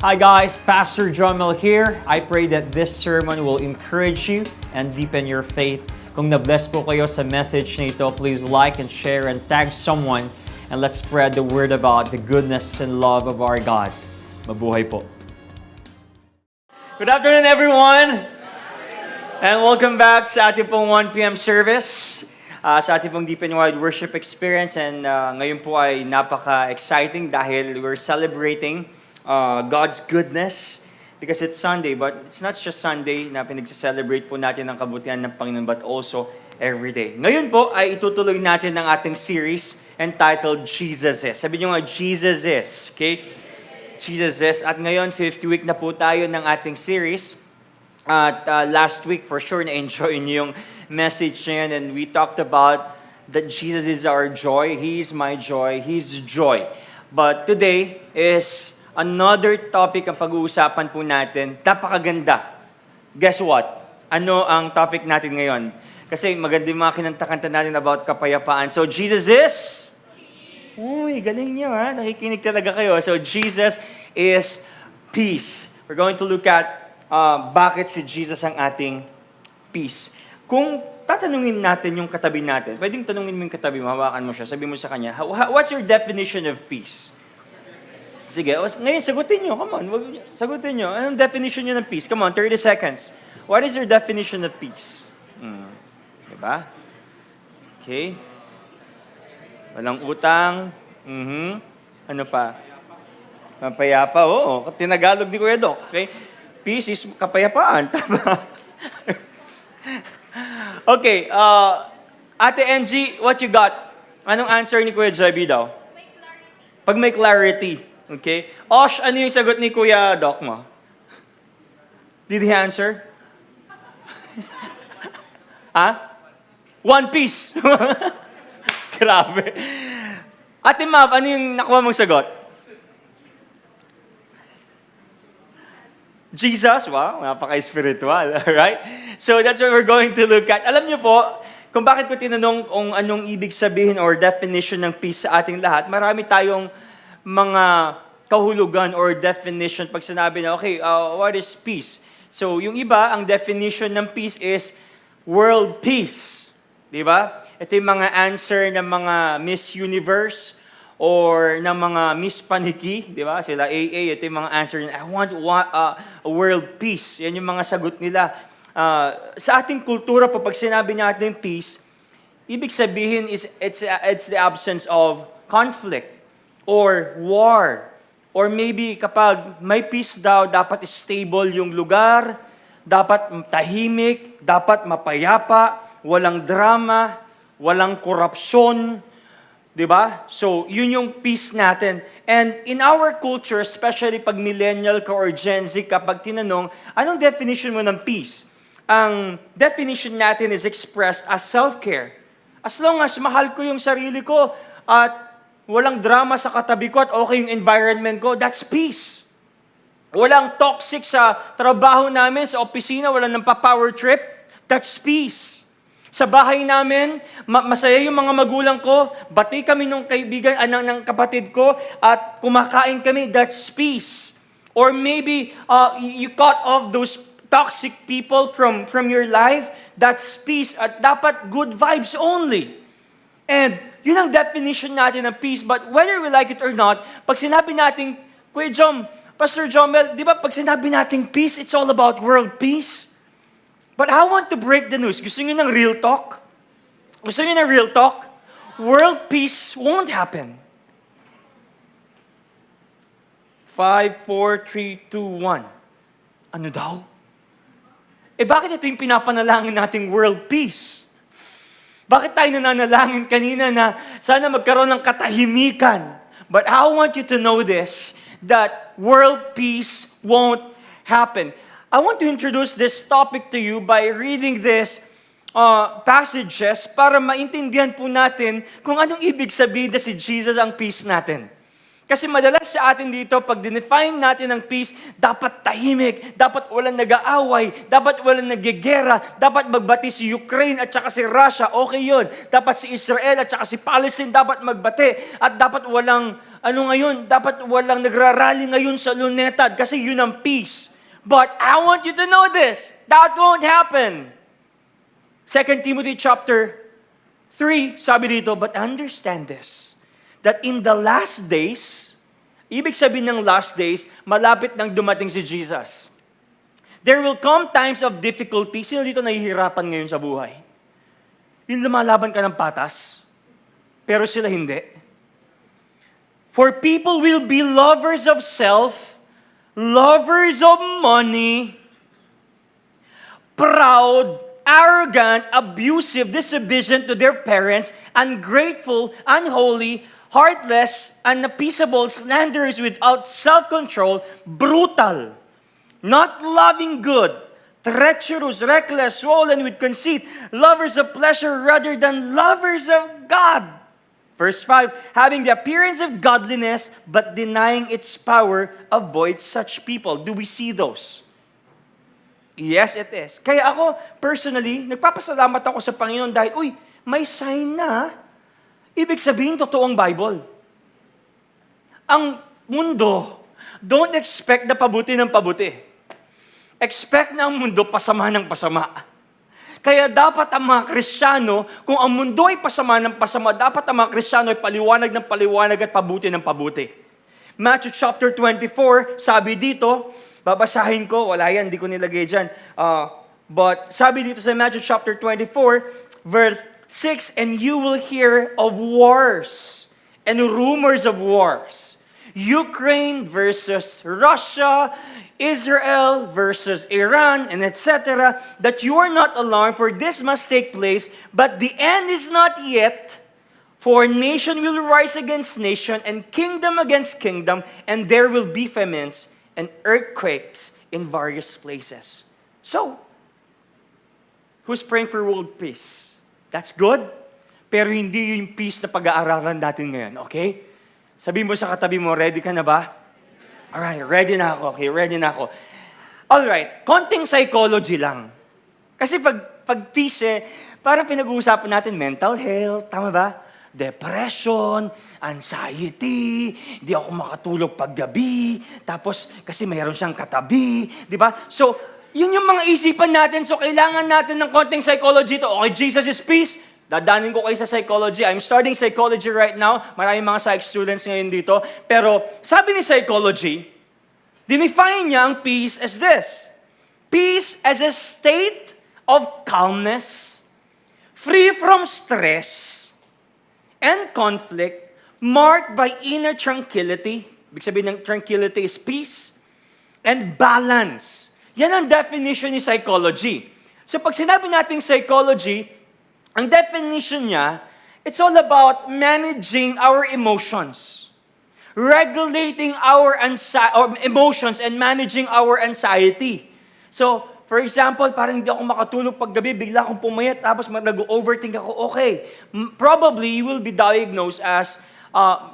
Hi guys, Pastor Jomel here. I pray that this sermon will encourage you and deepen your faith. Kung na-bless po kayo sa message na ito, please like and share and tag someone and let's spread the word about the goodness and love of our God. Mabuhay po. Good afternoon everyone! And welcome back sa ating pong 1 p.m. service. Sa ating pong Deep and Wide Worship Experience. And ngayon po ay napaka-exciting dahil we're celebrating God's goodness because it's Sunday. But it's not just Sunday na pinag-celebrate po natin ang kabutihan ng Panginoon but also every day. Ngayon po ay itutuloy natin ang ating series entitled Jesus Is. Sabi nyo nga, Jesus Is. Okay? Jesus Is. At ngayon, 50th week na po tayo ng ating series. At last week, for sure, na-enjoy niyo yung message na yun. And we talked about that Jesus is our joy. He is my joy. He's joy. But today is another topic ang pag-uusapan po natin. Napakaganda. Guess what? Ano ang topic natin ngayon? Kasi maganda yung mga kinanta-kanta natin about kapayapaan. So, Jesus is? Uy, galing niyo ha. Nakikinig talaga kayo. So, Jesus is peace. We're going to look at bakit si Jesus ang ating peace. Kung tatanungin natin yung katabi natin, pwedeng tanungin mo yung katabi mo, hawakan mo siya, sabi mo sa kanya, what's your definition of peace? Sige, ngayon sagutin nyo, come on, sagutin nyo. Anong definition nyo ng peace? Come on, 30 seconds. What is your definition of peace? Diba? Okay. Walang utang. Ano pa? Mapayapa, oo. Tinagalog ni Kuya Doc. Okay. Peace is kapayapaan. Tama. Okay. Ate Angie, what you got? Anong answer ni Kuya JB daw? Pag may clarity. Okay. Osh, ano yung sagot ni Kuya Doc mo? Did he answer? Ha? One piece. Grabe. Ate Mav, ano yung nakuha mong sagot? Jesus, wow, napaka-spiritual, alright? So that's what we're going to look at. Alam niyo po, kung bakit ko tinanong kung anong ibig sabihin or definition ng peace sa ating lahat, marami tayong mga kahulugan or definition pag sinabi na, okay, what is peace? So yung iba, ang definition ng peace is world peace. Di ba? Ito yung mga answer ng mga Miss Universe or ng mga Miss Paniki, di ba? Sila AA, ito yung mga answer nila. I want a world peace. Yan yung mga sagot nila. Sa ating kultura po, pag sinabi natin peace, ibig sabihin is it's the absence of conflict or war. Or maybe kapag may peace daw, dapat stable yung lugar, dapat tahimik, dapat mapayapa, walang drama, walang korupsyon, diba? So, yun yung peace natin. And in our culture, especially pag millennial ka or Gen Z, kapag tinanong, anong definition mo ng peace? Ang definition natin is expressed as self-care. As long as mahal ko yung sarili ko at walang drama sa katabi ko at okay yung environment ko, that's peace. Walang toxic sa trabaho namin, sa opisina, walang nampa-power trip, that's peace. Sa bahay namin, masaya yung mga magulang ko, bati kami ng kaibigan, ng kapatid ko, at kumakain kami, that's peace. Or maybe you cut off those toxic people from your life, that's peace. At dapat good vibes only. And yun ang definition natin ng peace. But whether we like it or not, pag sinabi natin, Kuya Jom, Pastor Jomel, di ba pag sinabi natin peace, it's all about world peace? But I want to break the news. Gusto niyo ng real talk? Gusto niyo ng real talk? World peace won't happen. 5, 4, 3, 2, 1. Ano daw? Bakit ito yung pinapanalangin nating world peace? Bakit tayo nananalangin kanina na sana magkaroon ng katahimikan? But I want you to know this, that world peace won't happen. I want to introduce this topic to you by reading this passages para maintindihan po natin kung anong ibig sabihin na si Jesus ang peace natin. Kasi madalas sa atin dito, pag dinefine natin ang peace, dapat tahimik, dapat walang nag-aaway, dapat walang nagigera, dapat magbati si Ukraine at saka si Russia, okay yun. Dapat si Israel at saka si Palestine dapat magbati, at dapat walang ano ngayon, dapat walang nagrarally ngayon sa Lunetad kasi yun ang peace. But I want you to know this, that won't happen. 2 Timothy chapter 3, sabi dito, but understand this, that in the last days, ibig sabihin ng last days, malapit nang dumating si Jesus. There will come times of difficulty. Sino dito nahihirapan ngayon sa buhay? Yung lumalaban ka ng patas, pero sila hindi. For people will be lovers of self, lovers of money, proud, arrogant, abusive, disobedient to their parents, ungrateful, unholy, heartless, unappeasable, slanderers, without self-control, brutal, not loving good, treacherous, reckless, swollen with conceit, lovers of pleasure rather than lovers of God. Verse 5, having the appearance of godliness, but denying its power, avoid such people. Do we see those? Yes, it is. Kaya ako, personally, nagpapasalamat ako sa Panginoon dahil, may sign na. Ibig sabihin, totoong Bible. Ang mundo, don't expect na pabuti ng pabuti. Expect na ang mundo pasama ng pasama. Kaya dapat ang mga Kristiyano, kung ang mundo ay pasama ng pasama, dapat ang mga Kristiyano ay paliwanag ng paliwanag at pabuti ng pabuti. Matthew chapter 24, sabi dito, babasahin ko, wala yan, hindi ko nilagay dyan. But sabi dito sa Matthew chapter 24, verse 6, and you will hear of wars and rumors of wars. Ukraine versus Russia, Israel versus Iran, and etc., that you are not alarmed, for this must take place, but the end is not yet. For nation will rise against nation, and kingdom against kingdom, and there will be famines and earthquakes in various places. So, who's praying for world peace? That's good, pero hindi yung peace na pag-aaralan natin ngayon, okay? Sabi mo sa katabi mo, ready ka na ba? Alright, ready na ako. Okay, ready na ako. Alright, konting psychology lang. Kasi pag peace parang pinag-uusapan natin mental health, tama ba? Depression, anxiety, di ako makatulog paggabi, tapos kasi mayroon siyang katabi, di ba? So, yun yung mga isipan natin. So, kailangan natin ng konting psychology to. Okay, Jesus is peace. Dadanin ko kayo sa psychology. I'm studying psychology right now. Maraming mga psych students ngayon dito. Pero sabi ni psychology, dinefine niya ang peace as this. Peace as a state of calmness, free from stress and conflict, marked by inner tranquility. Ibig sabihin ng tranquility is peace and balance. Yan ang definition ni psychology. So pag sinabi natin psychology, ang definition niya, it's all about managing our emotions, regulating our emotions and managing our anxiety. So, for example, parang hindi ako makatulog paggabi, bigla akong pumayat, tapos nag-overthink ako, okay, probably you will be diagnosed as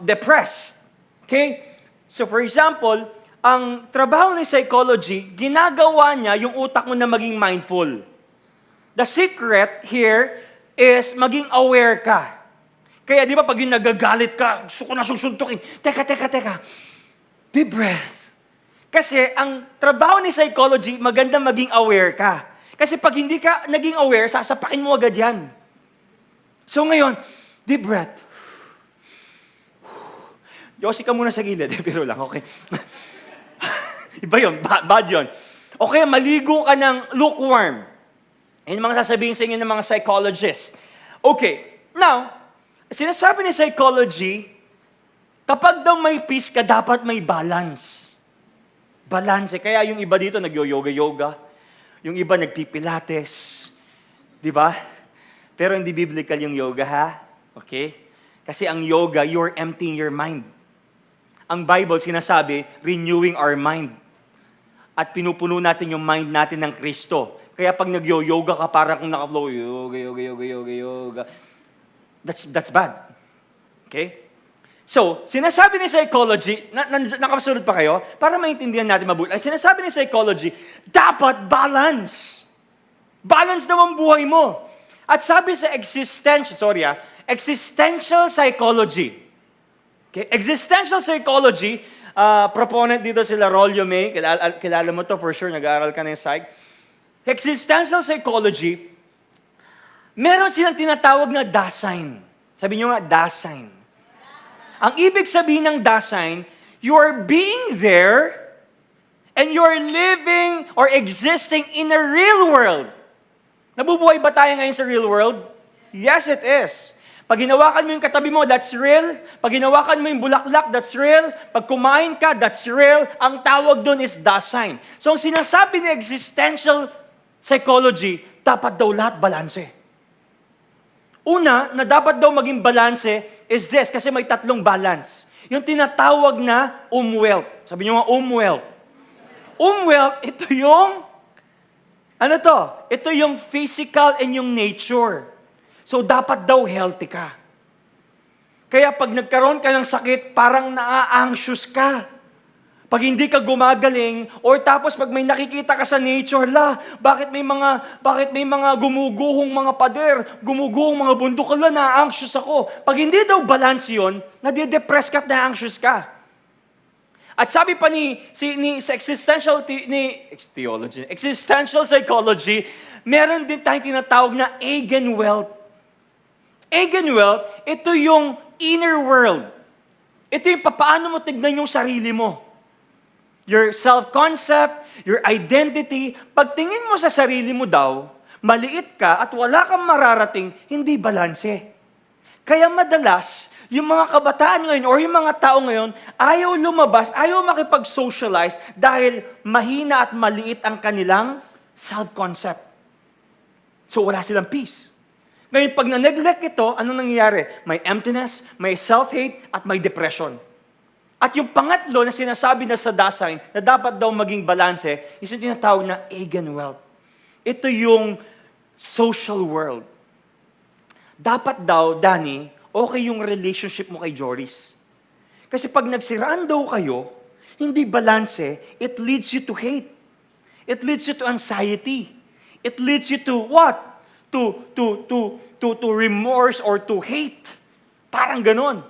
depressed. Okay? So, for example, ang trabaho ng psychology, ginagawa niya yung utak mo na maging mindful. The secret here is maging aware ka. Kaya di ba pag yung nagagalit ka, gusto ko na susuntukin, teka. Deep breath. Kasi ang trabaho ni psychology, maganda maging aware ka. Kasi pag hindi ka naging aware, sasapakin mo agad yan. So ngayon, deep breath. Yosi ka muna sa gilid, pero lang, okay? Iba yun, bad yun. Okay, maligo ka ng lukewarm. Yan yung mga sasabihin sa inyo ng mga psychologists. Okay, now, sinasabi ni psychology, kapag daw may peace ka, dapat may balance. Balance. Kaya yung iba dito nag-yoga-yoga, yung iba nagpipilates, di ba? Pero hindi biblical yung yoga, ha? Okay? Kasi ang yoga, you're emptying your mind. Ang Bible sinasabi, renewing our mind. At pinupuno natin yung mind natin ng Kristo. Kaya pag nag-yoga ka, parang kung naka-flow, yoga. That's bad. Okay? So, sinasabi ni psychology, nakasunod pa kayo, para maintindihan natin mabuti. Ang sinasabi ni psychology, dapat balance. Balance daw ang buhay mo. At sabi sa existential psychology, Okay? Existential psychology, proponent dito sila Rollo May, kilala mo to for sure, nag-aaral ka ng psych. Existential psychology, meron silang tinatawag na Dasein. Sabi nyo nga, Dasein. Ang ibig sabihin ng Dasein, you are being there and you are living or existing in a real world. Nabubuhay ba tayo ngayon sa real world? Yes, it is. Pag hinawakan mo yung katabi mo, that's real. Pag hinawakan mo yung bulaklak, that's real. Pag kumain ka, that's real. Ang tawag doon is Dasein. So ang sinasabi ni existential psychology, dapat daw lahat balanse. Una, na dapat daw maging balanse is this, kasi may tatlong balance. Yung tinatawag na wealth. Sabi nyo nga, wealth. Wealth, ito yung, ano to? Ito yung physical and yung nature. So, dapat daw healthy ka. Kaya pag nagkaroon ka ng sakit, parang naa-anxious ka. Pag hindi ka gumagaling, or tapos pag may nakikita ka sa nature, bakit may mga gumuguhong mga pader, gumuguhong mga bundok, na-anxious ako. Pag hindi daw balance yun, nade-depress ka at na-anxious ka. At sabi pa sa existential psychology, meron din tayong tinatawag na eigenwealth. Eigenwealth, ito yung inner world. Ito yung paano mo tignan yung sarili mo. Your self-concept, your identity. Pagtingin mo sa sarili mo daw, maliit ka at wala kang mararating, hindi balanse. Kaya madalas, yung mga kabataan ngayon or yung mga tao ngayon, ayaw lumabas, ayaw makipag-socialize dahil mahina at maliit ang kanilang self-concept. So wala silang peace. Ngayon, pag na-neglect ito, anong nangyayari? May emptiness, may self-hate, at may depression. At yung pangatlo na sinasabi na sa Dasein, na dapat daw maging balanse, is yung tinatawag na eigenwealth. Ito yung social world. Dapat daw, Danny, okay yung relationship mo kay Joris. Kasi pag nagsiraan daw kayo, hindi balanse, it leads you to hate. It leads you to anxiety. It leads you to what? To remorse or to hate. Parang ganon.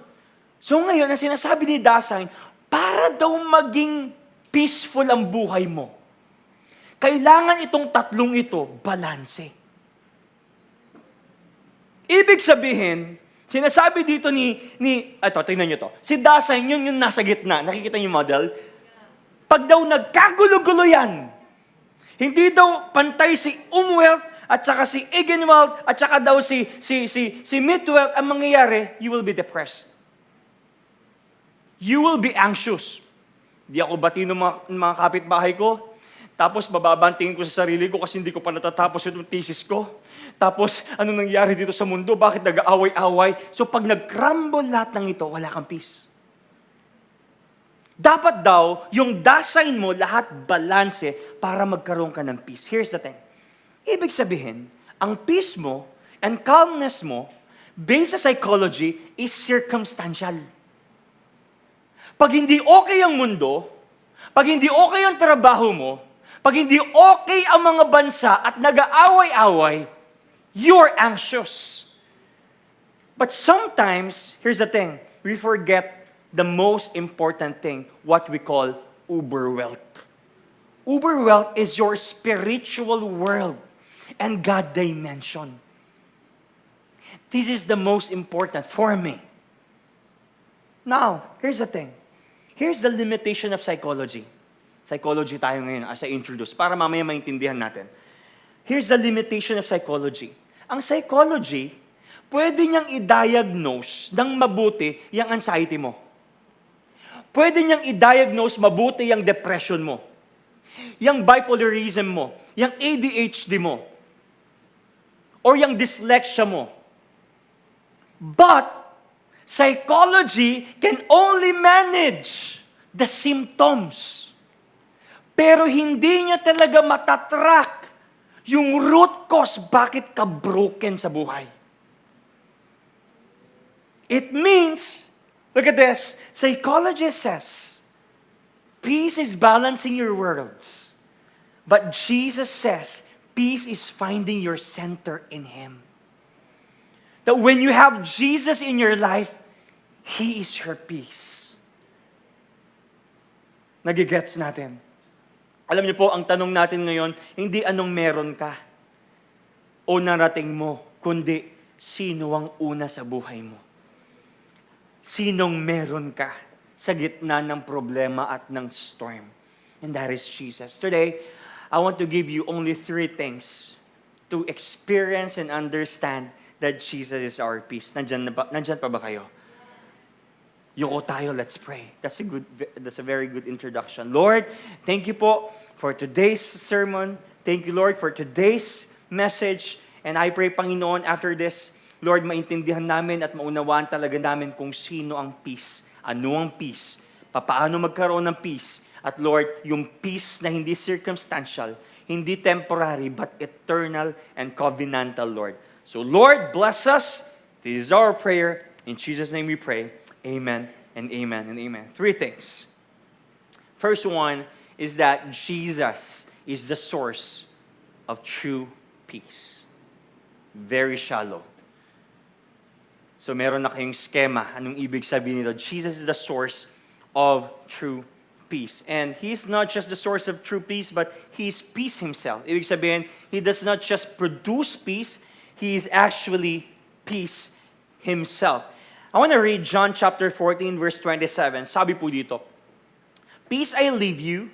So ngayon, ang sinasabi ni Dasein, para daw maging peaceful ang buhay mo, kailangan itong tatlong ito, balanse. Ibig sabihin, sinasabi dito tingnan nyo to, si Dasein, yun yung nasa gitna, nakikita niyo yung model? Pag daw nagkagulo-gulo yan, hindi daw pantay si wealth, at saka si eigenwealth, at saka daw si midwealth, ang mangyayari, you will be depressed. You will be anxious. Di ako bati ng mga kapitbahay ko. Tapos bababantingin ko sa sarili ko kasi hindi ko pa natatapos yung thesis ko. Tapos ano nangyari dito sa mundo? Bakit nag-aaway-away? So pag nag-crumble lahat ng ito, wala kang peace. Dapat daw, yung Dasein mo, lahat balanse para magkaroon ka ng peace. Here's the thing. Ibig sabihin, ang peace mo and calmness mo, based sa psychology, is circumstantial. Pag hindi okay ang mundo, pag hindi okay ang trabaho mo, pag hindi okay ang mga bansa at nag-aaway-away, you're anxious. But sometimes, here's the thing, we forget the most important thing, what we call uberwealth. Uberwealth is your spiritual world and God dimension. This is the most important for me. Now, here's the thing. Here's the limitation of psychology. Psychology tayo ngayon as I introduce, para mamaya maintindihan natin. Here's the limitation of psychology. Ang psychology, pwede niyang i-diagnose ng mabuti yung anxiety mo. Pwede niyang i-diagnose mabuti yung depression mo. Yung bipolarism mo. Yung ADHD mo. Or yung dyslexia mo. But, psychology can only manage the symptoms. Pero hindi niya talaga matatrack yung root cause bakit ka broken sa buhay. It means, look at this, psychology says, peace is balancing your worlds. But Jesus says, peace is finding your center in Him. That when you have Jesus in your life, He is your peace. Nagigets natin. Alam niyo po, ang tanong natin ngayon, hindi anong meron ka o narating mo, kundi sino ang una sa buhay mo. Sinong meron ka sa gitna ng problema at ng storm. And that is Jesus. Today, I want to give you only 3 things to experience and understand that Jesus is our peace. Nandyan pa ba kayo? Yuko tayo, let's pray. That's a very good introduction. Lord, thank you po for today's sermon. Thank you, Lord, for today's message. And I pray, Panginoon, after this, Lord, maintindihan namin at maunawaan talaga namin kung sino ang peace. Ano ang peace? Paano magkaroon ng peace? At Lord, yung peace na hindi circumstantial, hindi temporary, but eternal and covenantal, Lord. So Lord, bless us. This is our prayer. In Jesus' name we pray. Amen and amen and amen. 3 things. First one is that Jesus is the source of true peace. Very shallow. So meron na kayong schema. Anong ibig sabihin nito? Jesus is the source of true peace. And He's not just the source of true peace, but He's peace Himself. Ibig sabihin, He does not just produce peace, He is actually peace Himself. I want to read John chapter 14, verse 27. Sabi po dito, "Peace I leave you,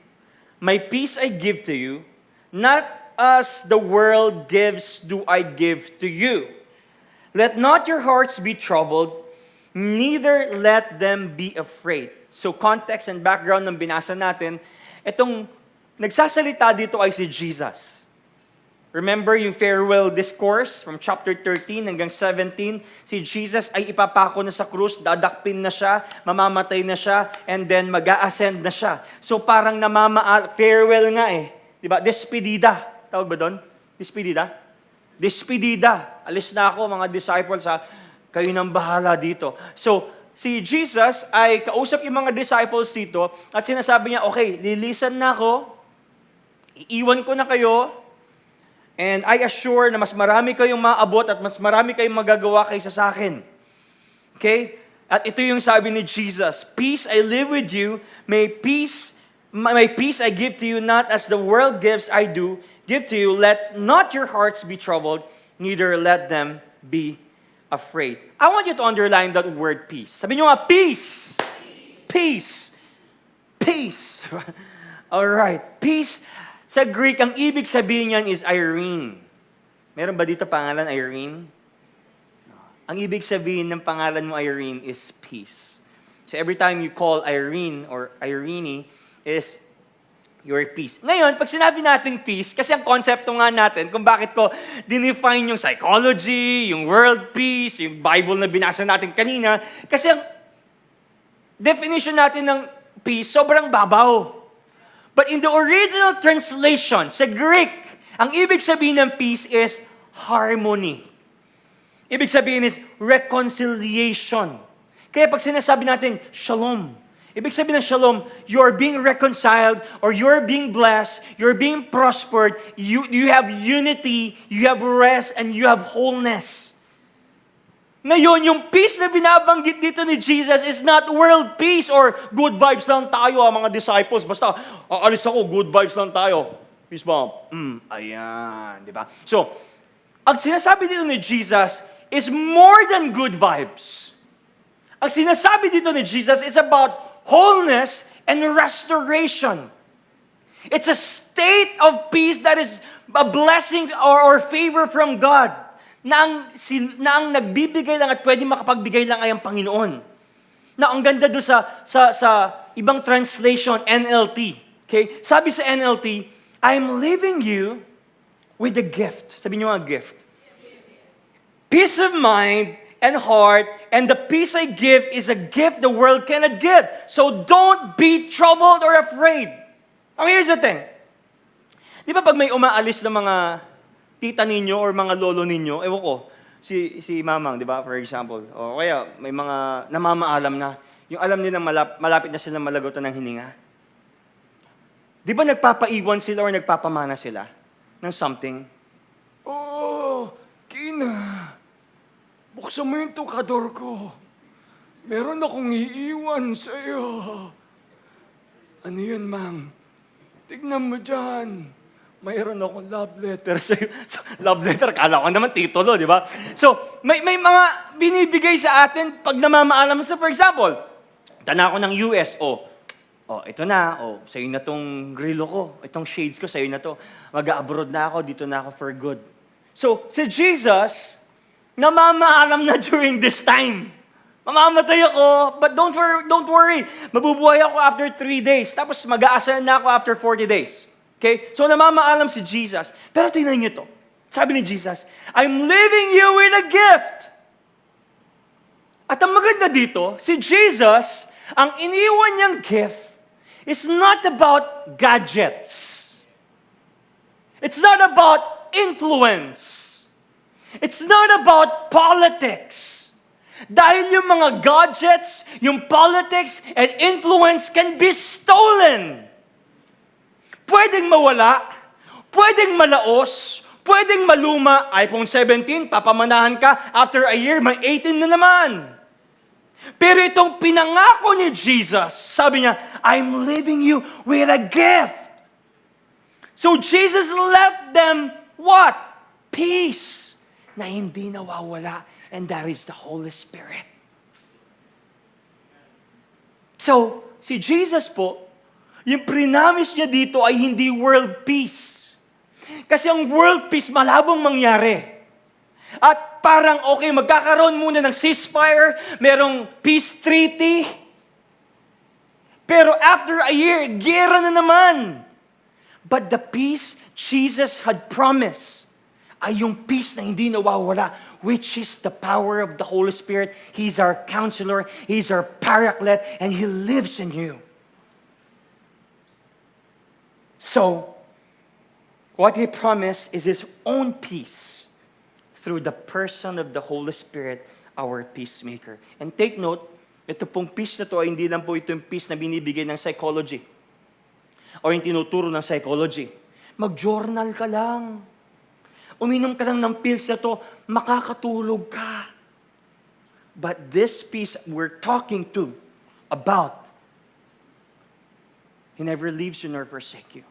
my peace I give to you, not as the world gives do I give to you. Let not your hearts be troubled, neither let them be afraid." So context and background ng binasa natin, itong nagsasalita dito ay si Jesus. Remember yung farewell discourse from chapter 13 hanggang 17, si Jesus ay ipapako na sa krus, dadakpin na siya, mamamatay na siya, and then mag-a-ascend na siya. So parang farewell nga eh. Diba? Despedida. Tawag ba doon? Despedida? Despedida. Alis na ako mga disciples ha. Kayo nang bahala dito. So, si Jesus ay kausap yung mga disciples dito at sinasabi niya, okay, lilisan na ako, iiwan ko na kayo, and I assure na mas marami kayong maabot at mas marami kayong magagawa kaysa sa akin. Okay? At ito yung sabi ni Jesus, "Peace I live with you, my peace I give to you, not as the world gives I do give to you. Let not your hearts be troubled, neither let them be afraid." I want you to underline that word peace. Sabi niyo nga, peace. Peace. Peace. Alright. Peace. Sa Greek, ang ibig sabihin niyan is Irene. Meron ba dito pangalan Irene? Ang ibig sabihin ng pangalan mo Irene is peace. So every time you call Irene or Irene is your peace. Ngayon, pag sinabi natin peace, kasi ang konsepto nga natin kung bakit ko dinefine yung psychology, yung world peace, yung Bible na binasa natin kanina, kasi ang definition natin ng peace sobrang babaw. But in the original translation, sa Greek, ang ibig sabihin ng peace is harmony. Ibig sabihin is reconciliation. Kaya pag sinasabi natin, shalom, ibig sabihin ng shalom, you're being reconciled, or you're being blessed, you're being prospered, you have unity, you have rest, and you have wholeness. Ngayon, yung peace na binabanggit dito ni Jesus is not world peace or good vibes lang tayo, mga disciples. Basta, alis ako, good vibes lang tayo. Peace bomb. Ayan, di ba? So, ang sinasabi dito ni Jesus is more than good vibes. Ang sinasabi dito ni Jesus is about wholeness and restoration. It's a state of peace that is a blessing or favor from God. Na ang nagbibigay lang at pwede makapagbigay lang ay ang Panginoon. Na ang ganda doon sa ibang translation, NLT. Okay? Sabi sa NLT, I'm leaving you with a gift. Sabi niyo nga, gift. Peace of mind and heart, and the peace I give is a gift the world cannot give. So don't be troubled or afraid. Here's the thing. Di ba pag may umaalis na mga tita ninyo or mga lolo ninyo, ewan ko, si mamang, di ba, for example, o kaya may mga namamaalam na, yung alam nilang malapit na silang malagutan ng hininga. Di ba nagpapaiwan sila or nagpapamana sila ng something? Oh, Kina, buksan mo yung tukador ko. Meron akong iiwan sa'yo. Ano yun, ma'am? Tignan mo dyan. Mayroon akong love letter sa'yo. So, love letter, kala ko naman titulo, di ba? So, may mga binibigay sa atin pag namamaalam. So, for example, tana ako ng US, ito na, sa'yo na tong grillo ko, itong shades ko, sa'yo na to. Mag-abroad na ako, dito na ako for good. So, si Jesus, namamaalam na during this time. Mamamatay ako, but don't worry. Mabubuhay ako after 3 days. Tapos mag-a-ascend na ako after 40 days. Okay? So namamaalam si Jesus. Pero tingnan niyo to. Sabi ni Jesus, I'm leaving you with a gift. At ang maganda dito, si Jesus, ang iniwan niyang gift is not about gadgets. It's not about influence. It's not about politics. Dahil yung mga gadgets, yung politics, and influence can be stolen. Pwedeng mawala, pwedeng malaos, pwedeng maluma. iPhone 17, papamanahan ka, after a year, may 18 na naman. Pero itong pinangako ni Jesus, sabi niya, I'm leaving you with a gift. So Jesus left them, what? Peace, na hindi nawawala. And that is the Holy Spirit. So, si Jesus po, yung prinamis niya dito ay hindi world peace. Kasi ang world peace malabong mangyari. At parang okay, magkakaroon muna ng ceasefire, merong peace treaty. Pero after a year, gera na naman. But the peace Jesus had promised ay yung peace na hindi nawawala, which is the power of the Holy Spirit. He's our counselor, He's our paraclete, and He lives in you. So, what He promised is His own peace through the person of the Holy Spirit, our peacemaker. And take note, ito pong peace na to ay hindi lang po ito yung peace na binibigay ng psychology o yung tinuturo ng psychology. Mag-journal ka lang. Uminom ka lang ng pills na to, makakatulog ka. But this peace we're talking about, He never leaves you nor forsake you.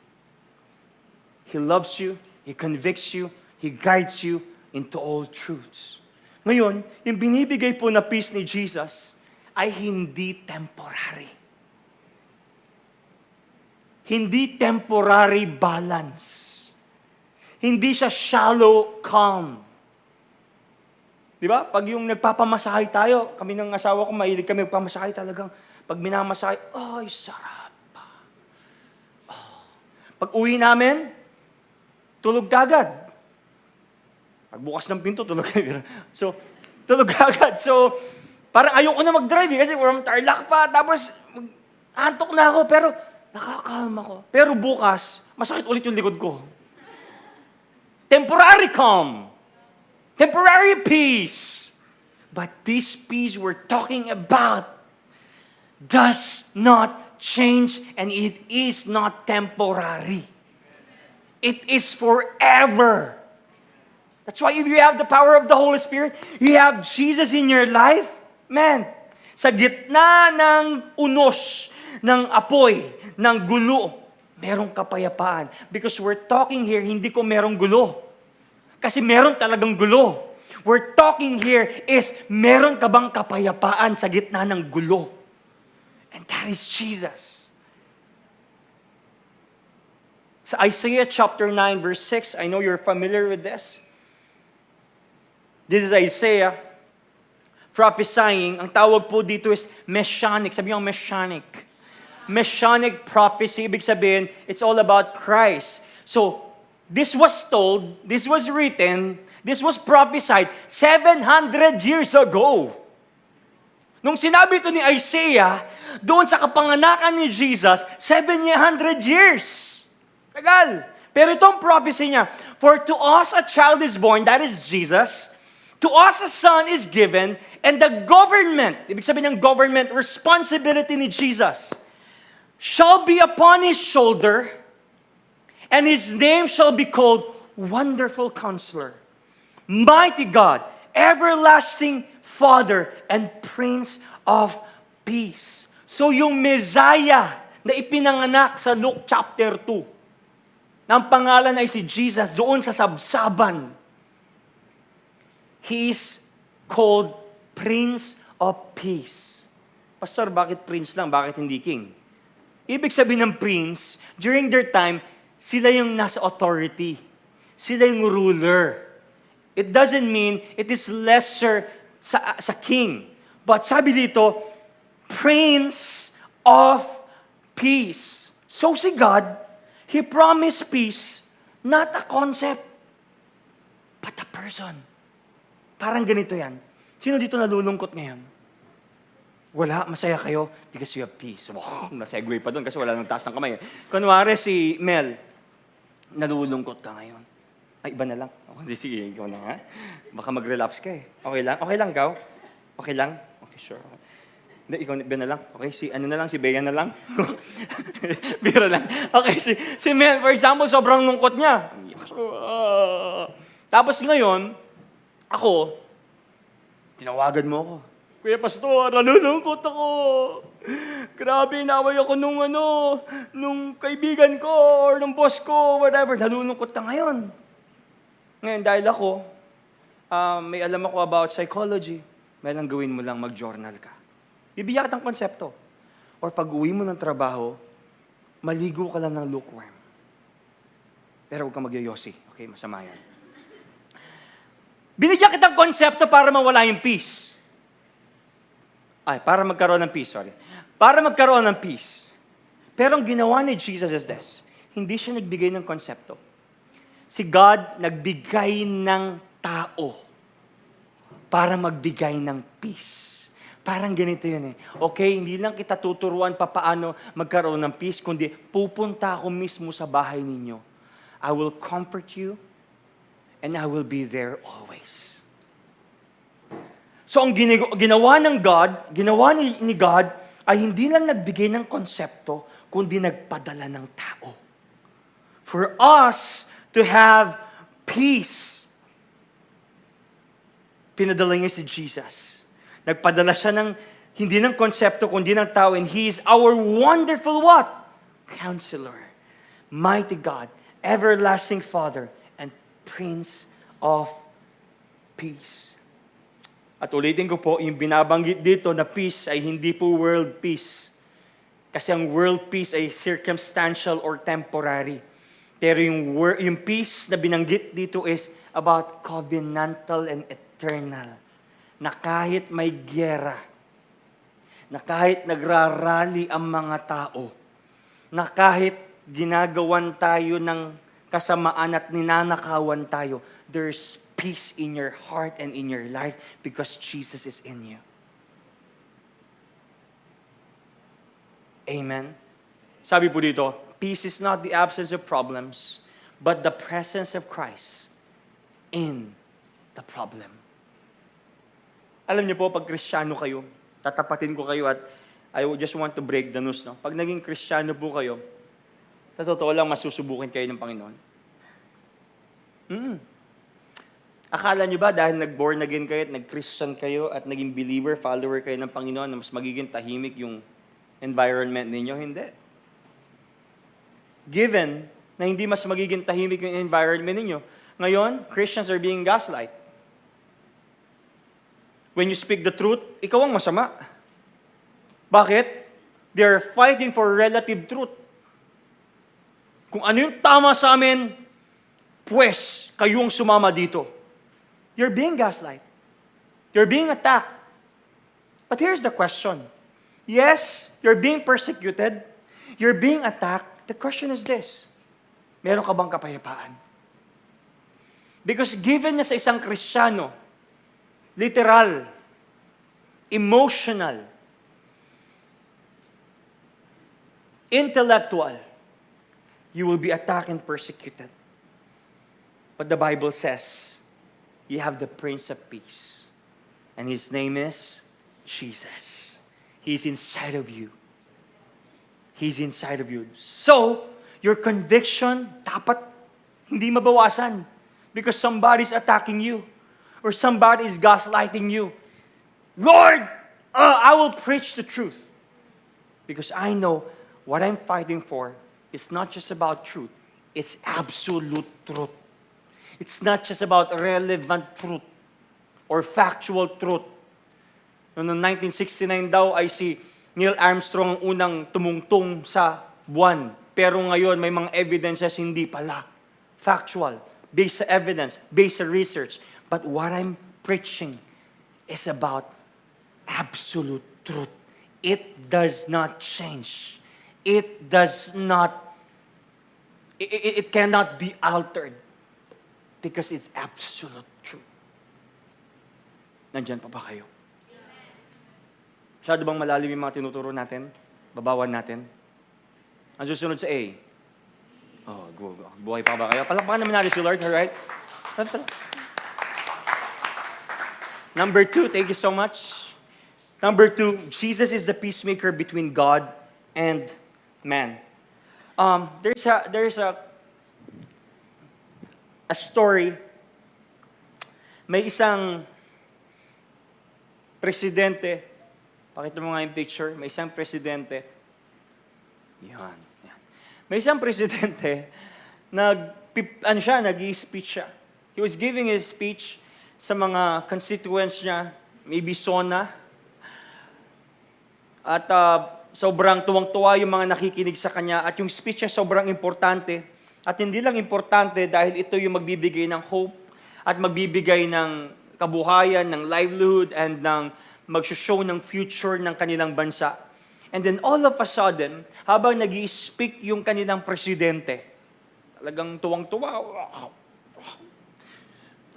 He loves you, He convicts you, He guides you into all truths. Ngayon, yung binibigay po na peace ni Jesus ay hindi temporary. Hindi temporary balance. Hindi siya shallow calm. Di ba? Pag yung nagpapamasahe tayo, kami ng asawa ko, mahilig kami magpamasahe talagang, pag minamasahe, ay, sarap. Pag uwi namin, tulog agad. Pagbukas ng pinto, tulog agad. So, tulog agad. So, parang ayoko na mag-drive kasi from Tarlac pa. Tapos, antok na ako, pero nakakalma ako. Pero bukas, masakit ulit yung likod ko. Temporary calm. Temporary peace. But this peace we're talking about does not change and it is not temporary. It is forever. That's why if you have the power of the Holy Spirit, you have Jesus in your life, man, sa gitna ng unos, ng apoy, ng gulo, merong kapayapaan. Because we're talking here, hindi ko merong gulo. Kasi meron talagang gulo. We're talking here is, meron ka bang kapayapaan sa gitna ng gulo? And that is Jesus. Sa Isaiah chapter 9 verse 6, I know you're familiar with this. This is Isaiah prophesying. Ang tawag po dito is messianic. Sabi niyo messianic. Messianic prophecy, ibig sabihin, it's all about Christ. So, this was told, this was written, this was prophesied 700 years ago. Nung sinabi ito ni Isaiah, doon sa kapanganakan ni Jesus, 700 years. Tagal. Pero itong prophecy niya, for to us a child is born, that is Jesus. To us a son is given, and the government, ibig sabihin ng government, responsibility ni Jesus, shall be upon His shoulder, and His name shall be called Wonderful Counselor, Mighty God, Everlasting Father, and Prince of peace. So yung Messiah na ipinanganak sa Luke chapter 2, na ang pangalan ay si Jesus doon sa sabsaban, He is called Prince of Peace. Pastor, bakit prince lang? Bakit hindi king? Ibig sabihin ng prince, during their time, sila yung nasa authority. Sila yung ruler. It doesn't mean it is lesser sa king. But sabi dito, Prince of Peace. So si God, He promised peace, not a concept, but a person. Parang ganito yan. Sino dito nalulungkot ngayon? Wala, masaya kayo because you have peace. Wow, nasegue pa doon kasi wala nang taas ng kamay. Kunwari si Mel, nalulungkot ka ngayon. Ay, iba na lang. Hindi, sige, ikaw na nga. Baka mag-relapse ka eh. Okay lang? Okay lang, ikaw? Okay lang? Okay, sure. Hindi, ikaw na lang. Okay, si Bea na lang. Biro lang. Okay, si Mel, for example, sobrang lungkot niya. Tapos ngayon, ako, tinawagan mo ako. Kuya Pastor, nalulungkot ako. Grabe, inaway ako nung kaibigan ko or nung boss ko, whatever. Nalulungkot ka ngayon. Ngayon, dahil ako, may alam ako about psychology, may lang gawin mo lang mag-journal ka. Bibigyan kitang konsepto. Or pag uwi mo ng trabaho, maligo ka lang ng lukewarm. Pero huwag kang magyoyosi. Okay, masama yan. Binigyan kitang konsepto para mawala yung peace. Para magkaroon ng peace, sorry. Para magkaroon ng peace. Pero ang ginawa ni Jesus is this. Hindi siya nagbigay ng konsepto. Si God nagbigay ng tao para magbigay ng peace. Parang ganito yun eh. Okay, hindi lang kita tuturuan paano magkaroon ng peace, kundi pupunta ako mismo sa bahay ninyo. I will comfort you, and I will be there always. So ang ginawa ng God, ginawa ni God, ay hindi lang nagbigay ng konsepto, kundi nagpadala ng tao. For us to have peace. Pinadala niya si Jesus. Nagpadala siya hindi ng konsepto, kundi ng tao, and He is our wonderful what? Counselor, mighty God, everlasting Father, Prince of Peace. At ulitin ko po, yung binabanggit dito na peace ay hindi po world peace. Kasi ang world peace ay circumstantial or temporary. Pero yung peace na binanggit dito is about covenantal and eternal. Na kahit may gyera, na kahit nagrarally ang mga tao, na kahit ginagawan tayo ng kasamaan at ninanakawan tayo, there's peace in your heart and in your life because Jesus is in you. Amen? Sabi po dito, peace is not the absence of problems, but the presence of Christ in the problem. Alam niyo po, pag Kristiyano kayo, tatapatin ko kayo at I just want to break the news. No? Pag naging Kristiyano po kayo, sa totoo lang, masusubukin kayo ng Panginoon. Akala nyo ba dahil nag-born again kayo at nag-Christian kayo at naging believer, follower kayo ng Panginoon na mas magiging tahimik yung environment ninyo? Hindi. Given na hindi mas magiging tahimik yung environment ninyo, ngayon, Christians are being gaslight. When you speak the truth, ikaw ang masama. Bakit? They're fighting for relative truth. Kung ano yung tama sa amin, pues, kayong sumama dito. You're being gaslight. You're being attacked. But here's the question. Yes, you're being persecuted. You're being attacked. The question is this. Meron ka bang kapayapaan? Because given na sa isang Kristiyano, literal, emotional, intellectual, you will be attacked and persecuted. But the Bible says, you have the Prince of Peace. And His name is Jesus. He's inside of you. He's inside of you. So, your conviction dapat hindi mabawasan because somebody's attacking you or somebody is gaslighting you. Lord, I will preach the truth. Because I know what I'm fighting for is not just about truth. It's absolute truth. It's not just about relevant truth or factual truth. Noong 1969 daw ay si Neil Armstrong ang unang tumungtong sa buwan. Pero ngayon may mga evidences hindi pala. Factual, based sa evidence, based sa research. But what I'm preaching is about absolute truth. It does not change. It cannot be altered because it's absolute truth. Nandyan pa ba kayo? Masyado bang malalim yung mga tinuturo natin? Babawan natin? Ang susunod sa A. Oh, buhay pa ba kayo? Palakpakan naman natin si Lord, alright? Number 2, thank you so much. Number 2, Jesus is the peacemaker between God and man. There's a story. May isang presidente. Pakita mo nga yung picture. May isang presidente. Yan. May isang presidente nag-i-speech siya. He was giving his speech sa mga constituents niya, maybe SONA. At sobrang tuwang-tuwa yung mga nakikinig sa kanya. At yung speech niya sobrang importante. At hindi lang importante dahil ito yung magbibigay ng hope at magbibigay ng kabuhayan, ng livelihood, and ng mag-show ng future ng kanilang bansa. And then all of a sudden, habang nag-i-speak yung kanilang presidente, talagang tuwang-tuwa,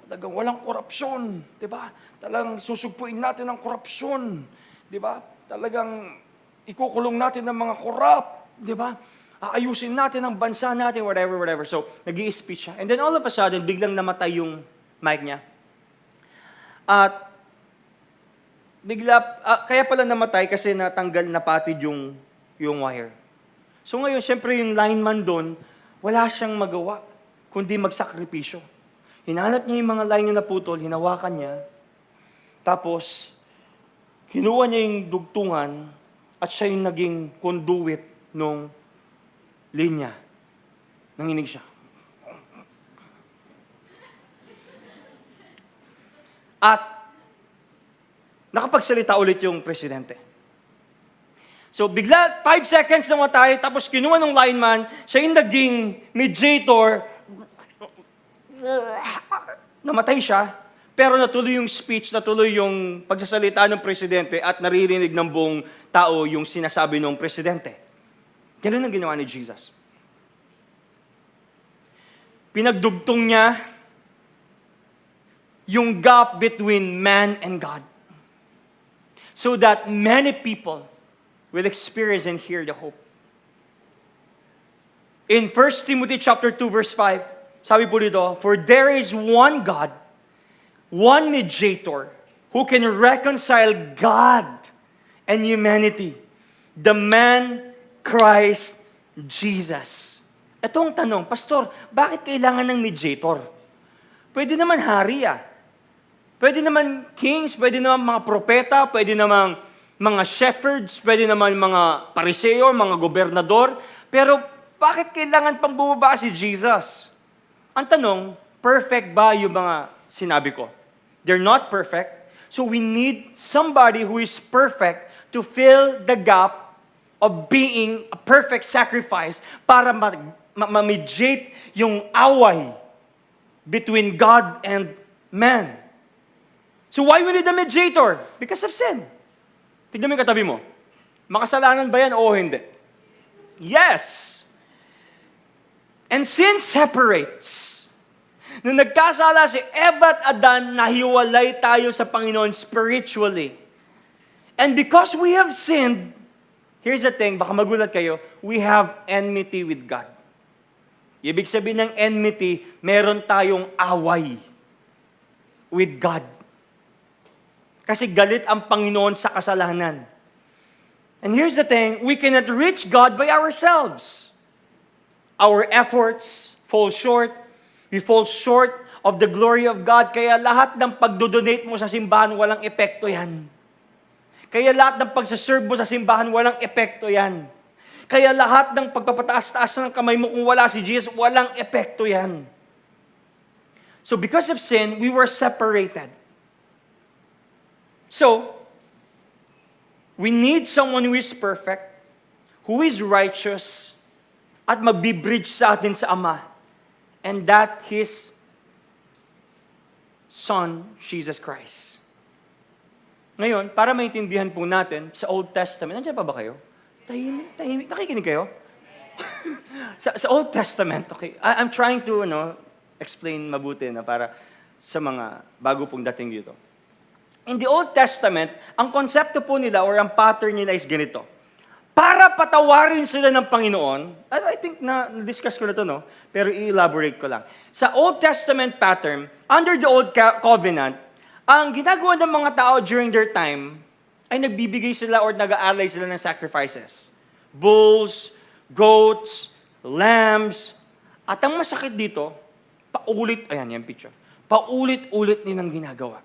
talagang walang korupsyon, di ba? Talagang susugpuin natin ang korupsyon, di ba? Talagang ikukulong natin ang mga korap, di ba? Aayusin natin ang bansa natin, whatever. So, nag-i-speech siya. And then all of a sudden, biglang namatay yung mic niya. At kaya pala namatay kasi natanggal, napatid yung wire. So ngayon, syempre yung lineman doon, wala siyang magawa, kundi magsakripisyo. Hinanap niya yung mga line na naputol, hinawakan niya, tapos kinuha niya yung dugtungan at siya yung naging conduit nung linya. Nanginig siya. At nakapagsalita ulit yung presidente. So bigla, 5 seconds namatay, tapos kinuha ng lineman, siya yung naging mediator, namatay siya, pero natuloy yung speech, natuloy yung pagsasalita ng presidente at naririnig ng buong tao yung sinasabi ng presidente. Ganun ang ginawa ni Jesus. Pinagdugtong niya yung gap between man and God, so that many people will experience and hear the hope. In 1 Timothy chapter 2 verse 5, sabi po dito, "For there is one God, one mediator, who can reconcile God and humanity, the man Christ Jesus." Ito ang tanong, Pastor, bakit kailangan ng mediator? Pwede naman hari Pwede naman kings, pwede naman mga propeta, pwede naman mga shepherds, pwede naman mga pariseo, mga gobernador. Pero bakit kailangan pang bumaba si Jesus? Ang tanong, perfect ba yung mga sinabi ko? They're not perfect. So we need somebody who is perfect to fill the gap of being a perfect sacrifice para ma-mediate yung away between God and man. So why we need a mediator? Because of sin. Tignan mo yung katabi mo. Makasalanan ba yan o hindi? Yes. And sin separates. Nung nagkasala si Eva at Adan, nahiwalay tayo sa Panginoon spiritually. And because we have sinned, here's the thing, baka magulat kayo, we have enmity with God. Ibig sabihin ng enmity, meron tayong away with God. Kasi galit ang Panginoon sa kasalanan. And here's the thing, we cannot reach God by ourselves. Our efforts fall short. We fall short of the glory of God. Kaya lahat ng pagdodonate mo sa simbahan, walang epekto yan. Kaya lahat ng pagsaserve mo sa simbahan, walang epekto yan. Kaya lahat ng pagpapataas-taas ng kamay mo kung wala si Jesus, walang epekto yan. So because of sin, we were separated. So, we need someone who is perfect, who is righteous, at magbibridge sa atin sa Ama. And that His Son, Jesus Christ. Ngayon, para maintindihan po natin, sa Old Testament, nandiyan pa ba kayo? Tahimik. Nakikinig kayo? sa Old Testament, okay, I'm trying to explain mabuti na para sa mga bago pong dating dito. In the Old Testament, ang konsepto po nila or ang pattern nila is ganito. Para patawarin sila ng Panginoon, I think na-discuss ko na to, pero i-elaborate ko lang. Sa Old Testament pattern, under the Old Covenant, ang ginagawa ng mga tao during their time ay nagbibigay sila or nag-aalay sila ng sacrifices. Bulls, goats, lambs. At ang masakit dito, ayan yung picture, paulit-ulit nilang ginagawa.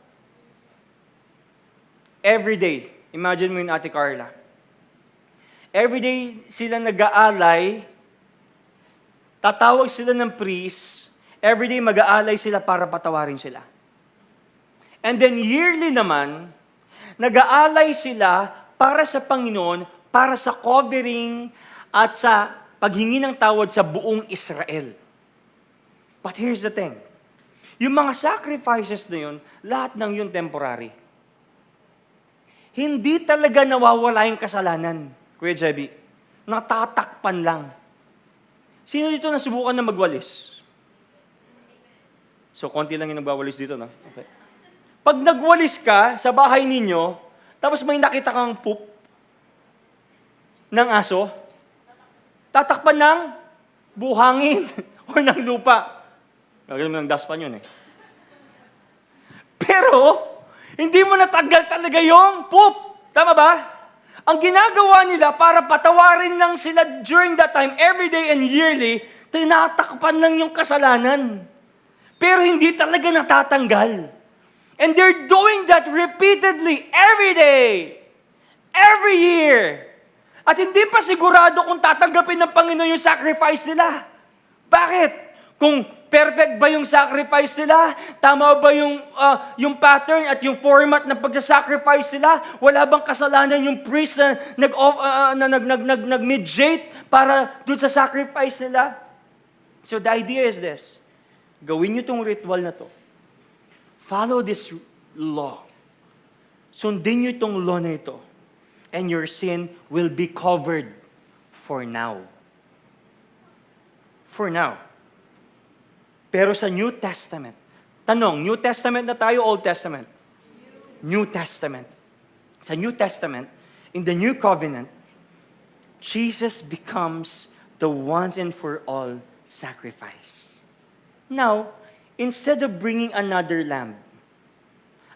Every day, imagine mo yung Ate Carla. Every day sila nag-aalay, tatawag sila ng priest, every day mag-aalay sila para patawarin sila. And then yearly naman, nag-aalay sila para sa Panginoon, para sa covering at sa paghingi ng tawad sa buong Israel. But here's the thing. Yung mga sacrifices na yun, lahat ng yun temporary. Hindi talaga nawawala yung kasalanan, Kuya Jebby. Natatakpan lang. Sino dito nasubukan na magwalis? So, konti lang yung nagwawalis dito, no? Okay. Pag nagwalis ka sa bahay ninyo, tapos may nakita kang poop ng aso, tatakpan ng buhangin o ng lupa. Gagawin mo ng daspan yun eh. Pero, hindi mo natanggal talaga yung poop. Tama ba? Ang ginagawa nila para patawarin lang sila during that time, every day and yearly, tinatakpan lang yung kasalanan. Pero hindi talaga natatanggal. And they're doing that repeatedly, every day, every year. At hindi pa sigurado kung tatanggapin ng Panginoon yung sacrifice nila. Bakit? Kung perfect ba yung sacrifice nila? Tama ba yung pattern at yung format ng pagsasacrifice nila? Wala bang kasalanan yung priest na nag-mediate para dun sa sacrifice nila? So the idea is this. Gawin nyo tong ritual na to. Follow this law. Sundin nyo itong law na ito. And your sin will be covered for now. For now. Pero sa New Testament, tanong, New Testament na tayo, Old Testament? New Testament. Sa New Testament, in the New Covenant, Jesus becomes the once and for all sacrifice. Now, instead of bringing another lamb,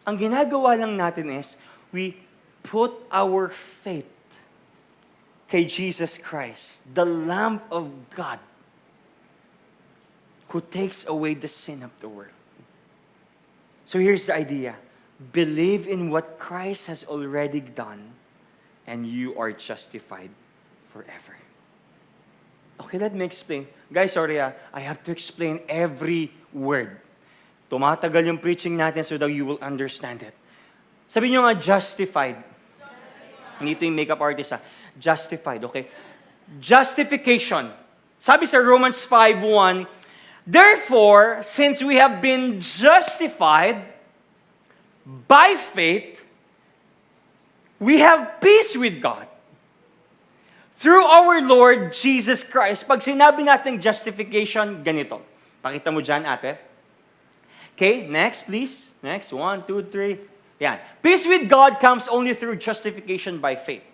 ang ginagawa lang natin is, we put our faith kay Jesus Christ, the Lamb of God, who takes away the sin of the world. So here's the idea. Believe in what Christ has already done, and you are justified forever. Okay, let me explain. Guys, sorry I have to explain every word. Tumatagal yung preaching natin so that you will understand it. Sabi nyo nga, justified. Hindi ito yung makeup artist Justified, okay? Justification. Sabi sa Romans 5:1, therefore, since we have been justified by faith, we have peace with God. Through our Lord Jesus Christ. Pag sinabi natin justification, ganito. Pakita mo dyan, ate. Okay, next please. Next, 1, 2, 3. Yan. Peace with God comes only through justification by faith.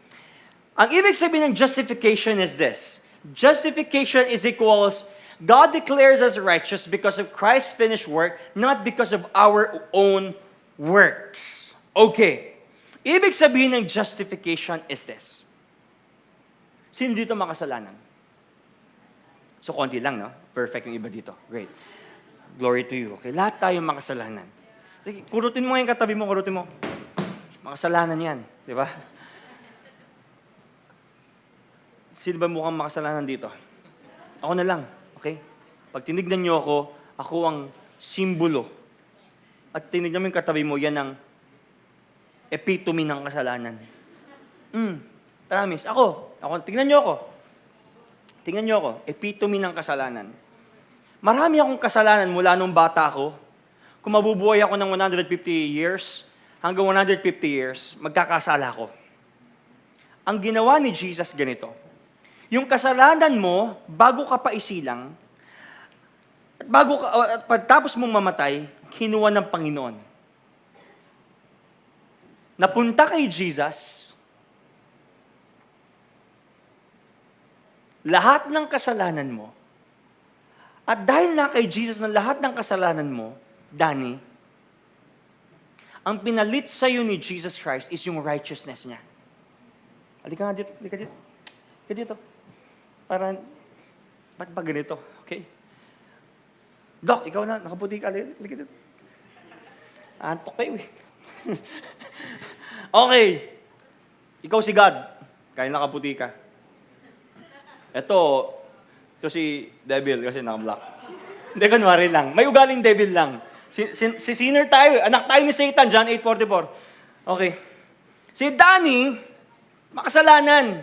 Ang ibig sabihin ng justification is this. Justification is equals, God declares us righteous because of Christ's finished work, not because of our own works. Okay. Ibig sabihin ng justification is this. Sino dito makasalanan? So, konti lang, no? Perfect yung iba dito. Great. Glory to you. Okay, lahat tayo makasalanan. Sige, kurutin mo yung katabi mo, kurutin mo. Makasalanan yan, di ba? Sino ba mukhang makasalanan dito? Ako na lang, okay? Pag tinignan niyo ako ang simbolo. At tinignan mo yung katabi mo, yan ang epitome ng kasalanan. Promise. Ako, tingnan niyo ako. Tingnan niyo ako, epitome ng kasalanan. Marami akong kasalanan mula nung bata ako. Kung mabubuhay ako ng 150 years, hanggang 150 years, magkakasala ako. Ang ginawa ni Jesus ganito, yung kasalanan mo, bago ka pa isilang, at pagtapos mong mamatay, kinuha ng Panginoon. Napunta kay Jesus, lahat ng kasalanan mo, at dahil na kay Jesus ng lahat ng kasalanan mo, Danny, ang pinalit sa iyo ni Jesus Christ is yung righteousness niya. Halika nga dito, halika dito. Halika dito. Para, ba't ba ganito? Okay? Doc, ikaw na, nakaputi ka. Halika dito. Antok kayo eh. Okay. Ikaw si God. Kaya nakaputi ka. Ito si devil kasi naka-black. Hindi, kunwari lang. May ugaling devil lang. Si sinner tayo. Anak tayo ni Satan, John 8:44. Okay. Si Danny, makasalanan.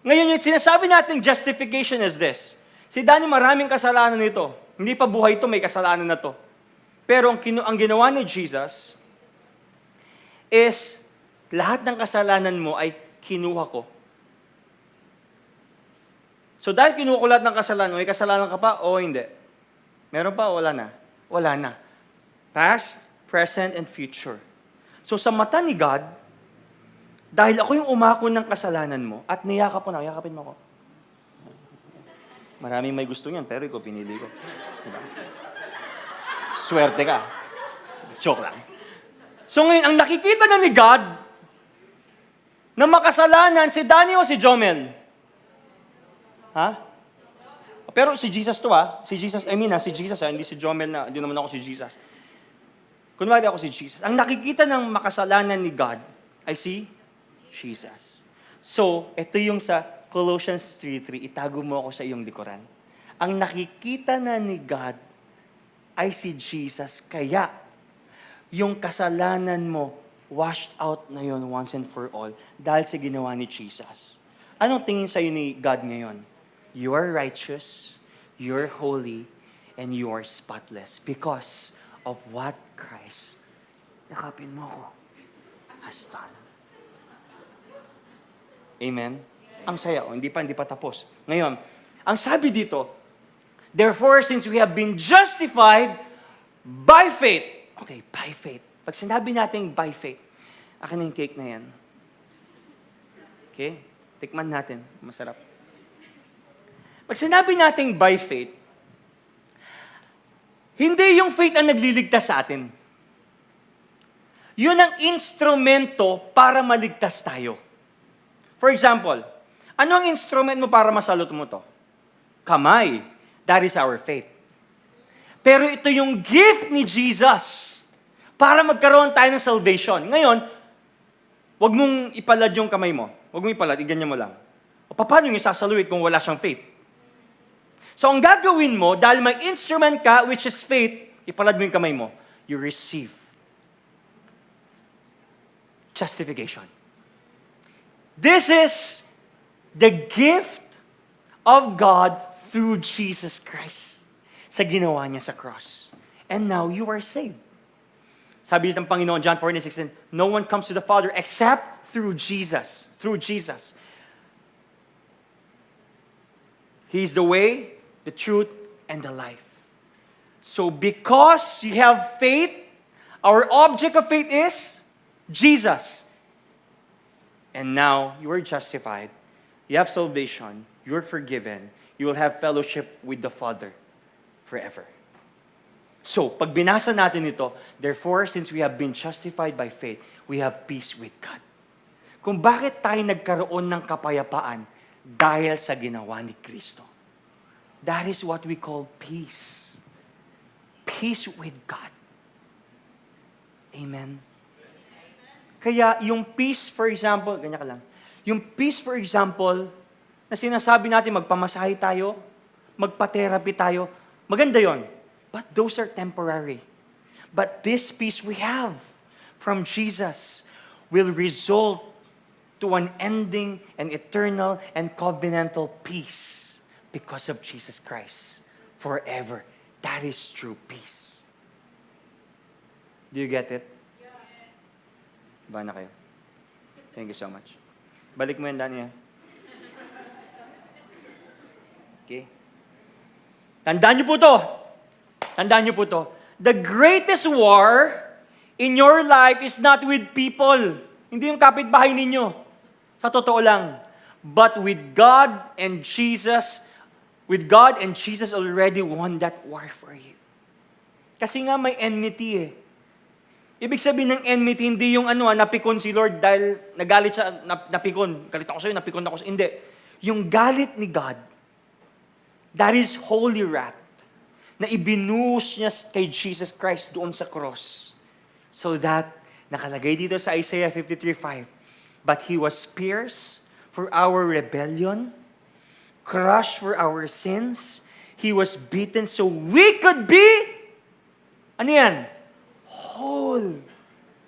Ngayon, yung sinasabi nating justification is this. Si Danny, maraming kasalanan nito. Hindi pa buhay ito, may kasalanan na to. Pero ang ginawa ni Jesus is, lahat ng kasalanan mo ay kinuha ko. So dahil kinuha ko lahat ng kasalanan, may kasalanan ka pa o hindi? Meron pa o wala na? Wala na. Past, present, and future. So sa mata ni God, dahil ako yung umako ng kasalanan mo, at niyakap ko na, yakapin mo ako. Maraming may gusto niyan, pero ikaw pinili ko. Diba? Swerte ka. Joke lang. So ngayon, ang nakikita na ni God, na makasalanan, si Danny o si Jomel? Ha? Pero si Jesus to Si Jesus, si Jesus hindi si Jomel na, hindi naman ako si Jesus. Kunwari ako si Jesus. Ang nakikita ng makasalanan ni God ay si Jesus. So, ito yung sa Colossians 3:3, itago mo ako sa iyong likuran. Ang nakikita na ni God ay si Jesus, kaya yung kasalanan mo washed out na yun once and for all dahil sa ginawa ni Jesus. Anong tingin sa'yo ni God ngayon? You are righteous, you're holy, and you are spotless because of what Christ, yakapin mo ko, has done. Amen? Ang saya, hindi pa tapos. Ngayon, ang sabi dito, therefore, since we have been justified by faith. Okay, by faith. Pag sinabi natin by faith, akin na yung cake na yan. Okay? Tikman natin. Masarap. Pag sinabi natin by faith, hindi yung faith ang nagliligtas sa atin. Yun ang instrumento para maligtas tayo. For example, ano ang instrument mo para masalot mo to? Kamay. That is our faith. Pero ito yung gift ni Jesus para magkaroon tayo ng salvation. Ngayon, wag mong ipalad yung kamay mo. Wag mong ipalad, iganyan mo lang. O paano yung isasaluit kung wala siyang faith? So ang gagawin mo, dahil may instrument ka, which is faith, ipalad mo yung kamay mo, you receive justification. This is the gift of God through Jesus Christ sa ginawa niya sa cross. And now you are saved. Sabi ng Panginoon, John 14:16, no one comes to the Father except through Jesus. Through Jesus. He is the way, the truth, and the life. So because you have faith, our object of faith is Jesus. And now you are justified. You have salvation. You're forgiven. You will have fellowship with the Father forever. So, pag binasa natin ito, therefore, since we have been justified by faith, we have peace with God. Kung bakit tayo nagkaroon ng kapayapaan dahil sa ginawa ni Kristo. That is what we call peace. Peace with God. Amen. Kaya yung peace, for example, ganyan ka lang. Yung peace, for example, na sinasabi natin magpamasahe tayo, magpa-therapy tayo, maganda yon. But those are temporary. But this peace we have from Jesus will result to an ending and eternal and covenantal peace because of Jesus Christ forever. That is true peace. Do you get it? Ba na kayo? Thank you so much. Balik mo yan, Daniel. Okay? Tandaan niyo po to. Tandaan niyo po to. The greatest war in your life is not with people. Hindi yung kapitbahay ninyo. Sa totoo lang. But with God and Jesus already won that war for you. Kasi nga may enmity eh. Ibig sabihin ng enmity, hindi yung napikon si Lord dahil nagalit siya, napikon. Galit ako sa'yo, napikon ako sa'yo. Hindi. Yung galit ni God, that is holy wrath, na ibinuhos niya kay Jesus Christ doon sa cross. So that, nakalagay dito sa Isaiah 53:5, but He was pierced for our rebellion, crushed for our sins, He was beaten so we could be, ano yan? Whole.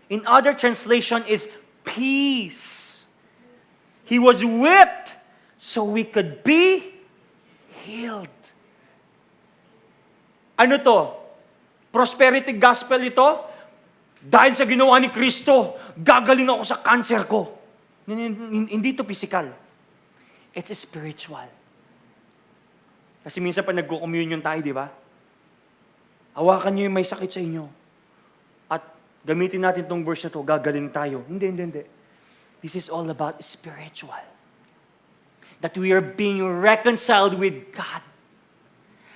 In other translation is peace. He was whipped so we could be healed. Ano to? Prosperity gospel ito? Dahil sa ginawa ni Kristo, gagaling ako sa cancer ko. Hindi to physical. It's spiritual. Kasi minsan pa nagko-communion tayo, di ba? Hawakan niyo yung may sakit sa inyo. At gamitin natin tong verse na to, gagaling tayo. Hindi. This is all about spiritual. That we are being reconciled with God.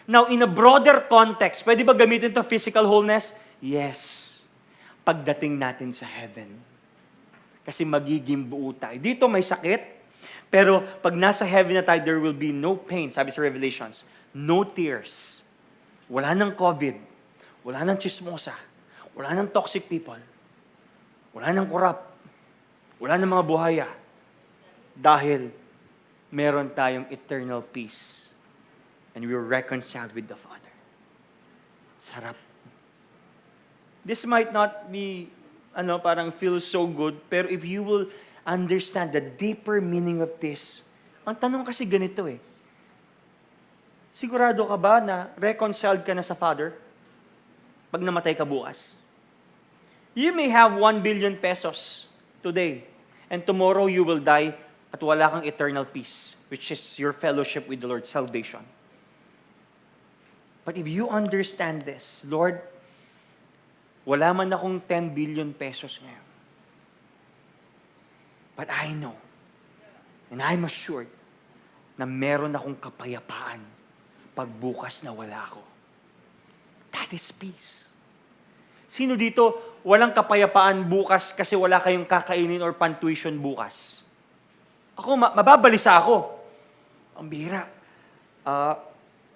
Now, in a broader context, pwede ba gamitin to physical wholeness? Yes. Pagdating natin sa heaven. Kasi magiging buo tayo. Dito may sakit, pero pag nasa heaven na tayo, there will be no pain, sabi sa Revelations. No tears. Wala nang COVID. Wala nang chismosa. Wala nang toxic people. Wala nang corrupt. Wala nang mga buhaya. Dahil meron tayong eternal peace. And we were reconciled with the Father. Sarap. This might not be, parang feel so good, pero if you will understand the deeper meaning of this, ang tanong kasi ganito eh, sigurado ka ba na reconciled ka na sa Father pag namatay ka bukas? You may have 1 billion pesos today, and tomorrow you will die at wala kang eternal peace, which is your fellowship with the Lord, salvation. But if you understand this, Lord, wala man akong 10 billion pesos ngayon. But I know, and I'm assured, na meron akong kapayapaan pagbukas na wala ako. That is peace. Sino dito walang kapayapaan bukas kasi wala kayong kakainin or pan-tuition bukas? Ako, mababalisa ako. Ang bihira.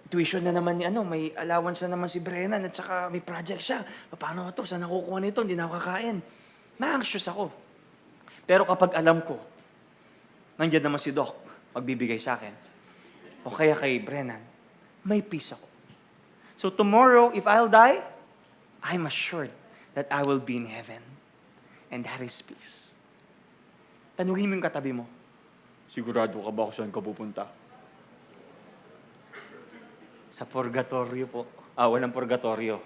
Tuition na naman ni may allowance na naman si Brennan at saka may project siya. Paano ito? Saan nakukuha nito? Hindi na ako kakain. Ma-anxious ako. Pero kapag alam ko, nandiyan naman si Doc, magbibigay sa akin. O kaya kay Brennan, may peace ako. So tomorrow, if I'll die, I'm assured that I will be in heaven. And that is peace. Tanungin mo yung katabi mo, sigurado ka ba kung saan ka pupunta? Sa purgatorio po. Walang purgatorio.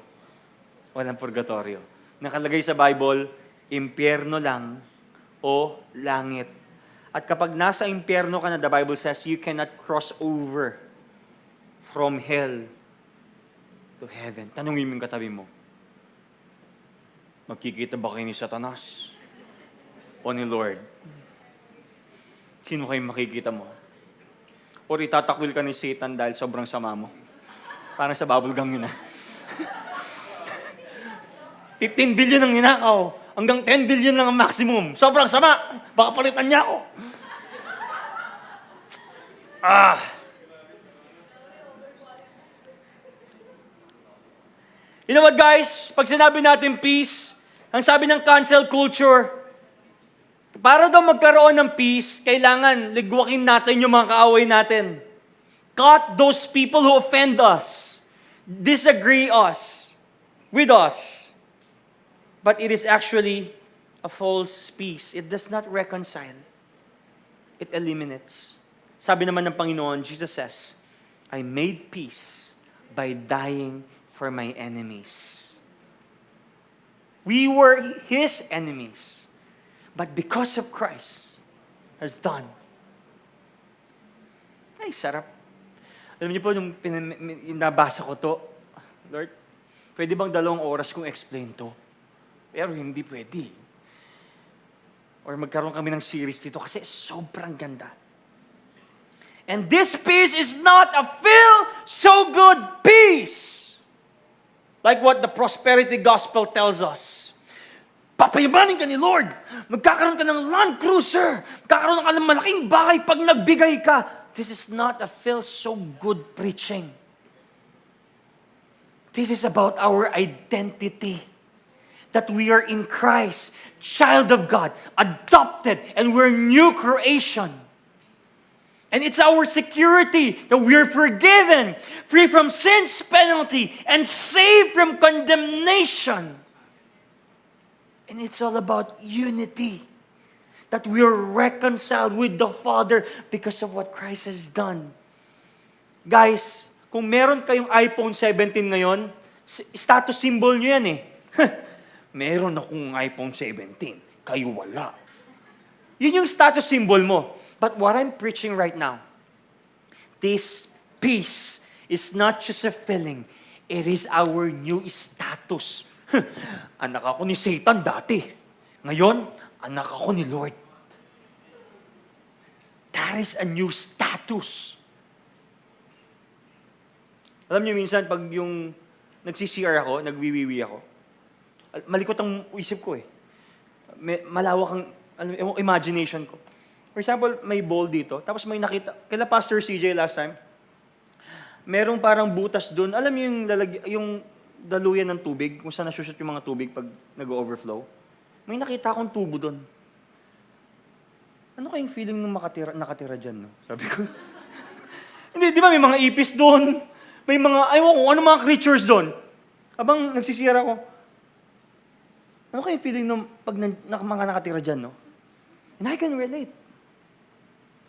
Walang purgatorio. Nakalagay sa Bible, impyerno lang o langit. At kapag nasa impyerno ka na, the Bible says, you cannot cross over from hell to heaven. Tanungin mo yung katabi mo, magkikita ba kayo ni Satanas o ni Lord? Sino kayo makikita mo? O itatakwil ka ni Satan dahil sobrang sama mo? Parang sa bubblegum yun 15 billion ang ninakaw. Hanggang 10 billion lang ang maximum. Sobrang sama. Baka palitan niya ako. You know what guys? Pag sinabi natin peace, ang sabi ng cancel culture, Para daw magkaroon ng peace, kailangan ligwakin natin yung mga kaaway natin. Cut those people who offend us, disagree with us. But it is actually a false peace. It does not reconcile. It eliminates. Sabi naman ng Panginoon, Jesus says, I made peace by dying for my enemies. We were His enemies. But because of Christ has done. Ay, sarap. Alam niyo po, yung nabasa ko to, Lord, pwede bang 2 oras kong explain to? Pero hindi pwede. Or magkaroon kami ng series dito kasi sobrang ganda. And this peace is not a feel so good peace. Like what the prosperity gospel tells us. Papayamanin ka ni Lord. Magkakaroon ka ng Land Cruiser. Magkakaroon ka ng malaking bahay pag nagbigay ka. This is not a feel so good preaching. This is about our identity. That we are in Christ, child of God, adopted, and we're new creation. And it's our security that we're forgiven, free from sin's penalty, and saved from condemnation. And it's all about unity. That we are reconciled with the Father because of what Christ has done. Guys, kung meron kayong iPhone 17 ngayon, status symbol nyo yan eh. Meron akong iPhone 17, kayo wala. Yun yung status symbol mo. But what I'm preaching right now, this peace is not just a feeling, it is our new status. Anak ako ni Satan dati. Ngayon, anak ako ni Lord. That is a new status. Alam niyo minsan, pag yung nagsi-CR ako, nagwiwiwi ako, malikot ang isip ko eh. Malawak ang imagination ko. For example, may bowl dito, tapos may nakita, kila Pastor CJ last time, merong parang butas doon. Alam niyo yung daluyan ng tubig, kung saan nasushoot yung mga tubig pag nag-overflow. May nakita akong tubo doon. Ano kayong feeling nung nakatira dyan, no? Sabi ko. Hindi, di ba may mga ipis doon? May mga, ayaw ko, ano mga creatures doon? Habang nagsisira ako, ano kayong feeling nung pag mga nakatira dyan, no? And I can relate.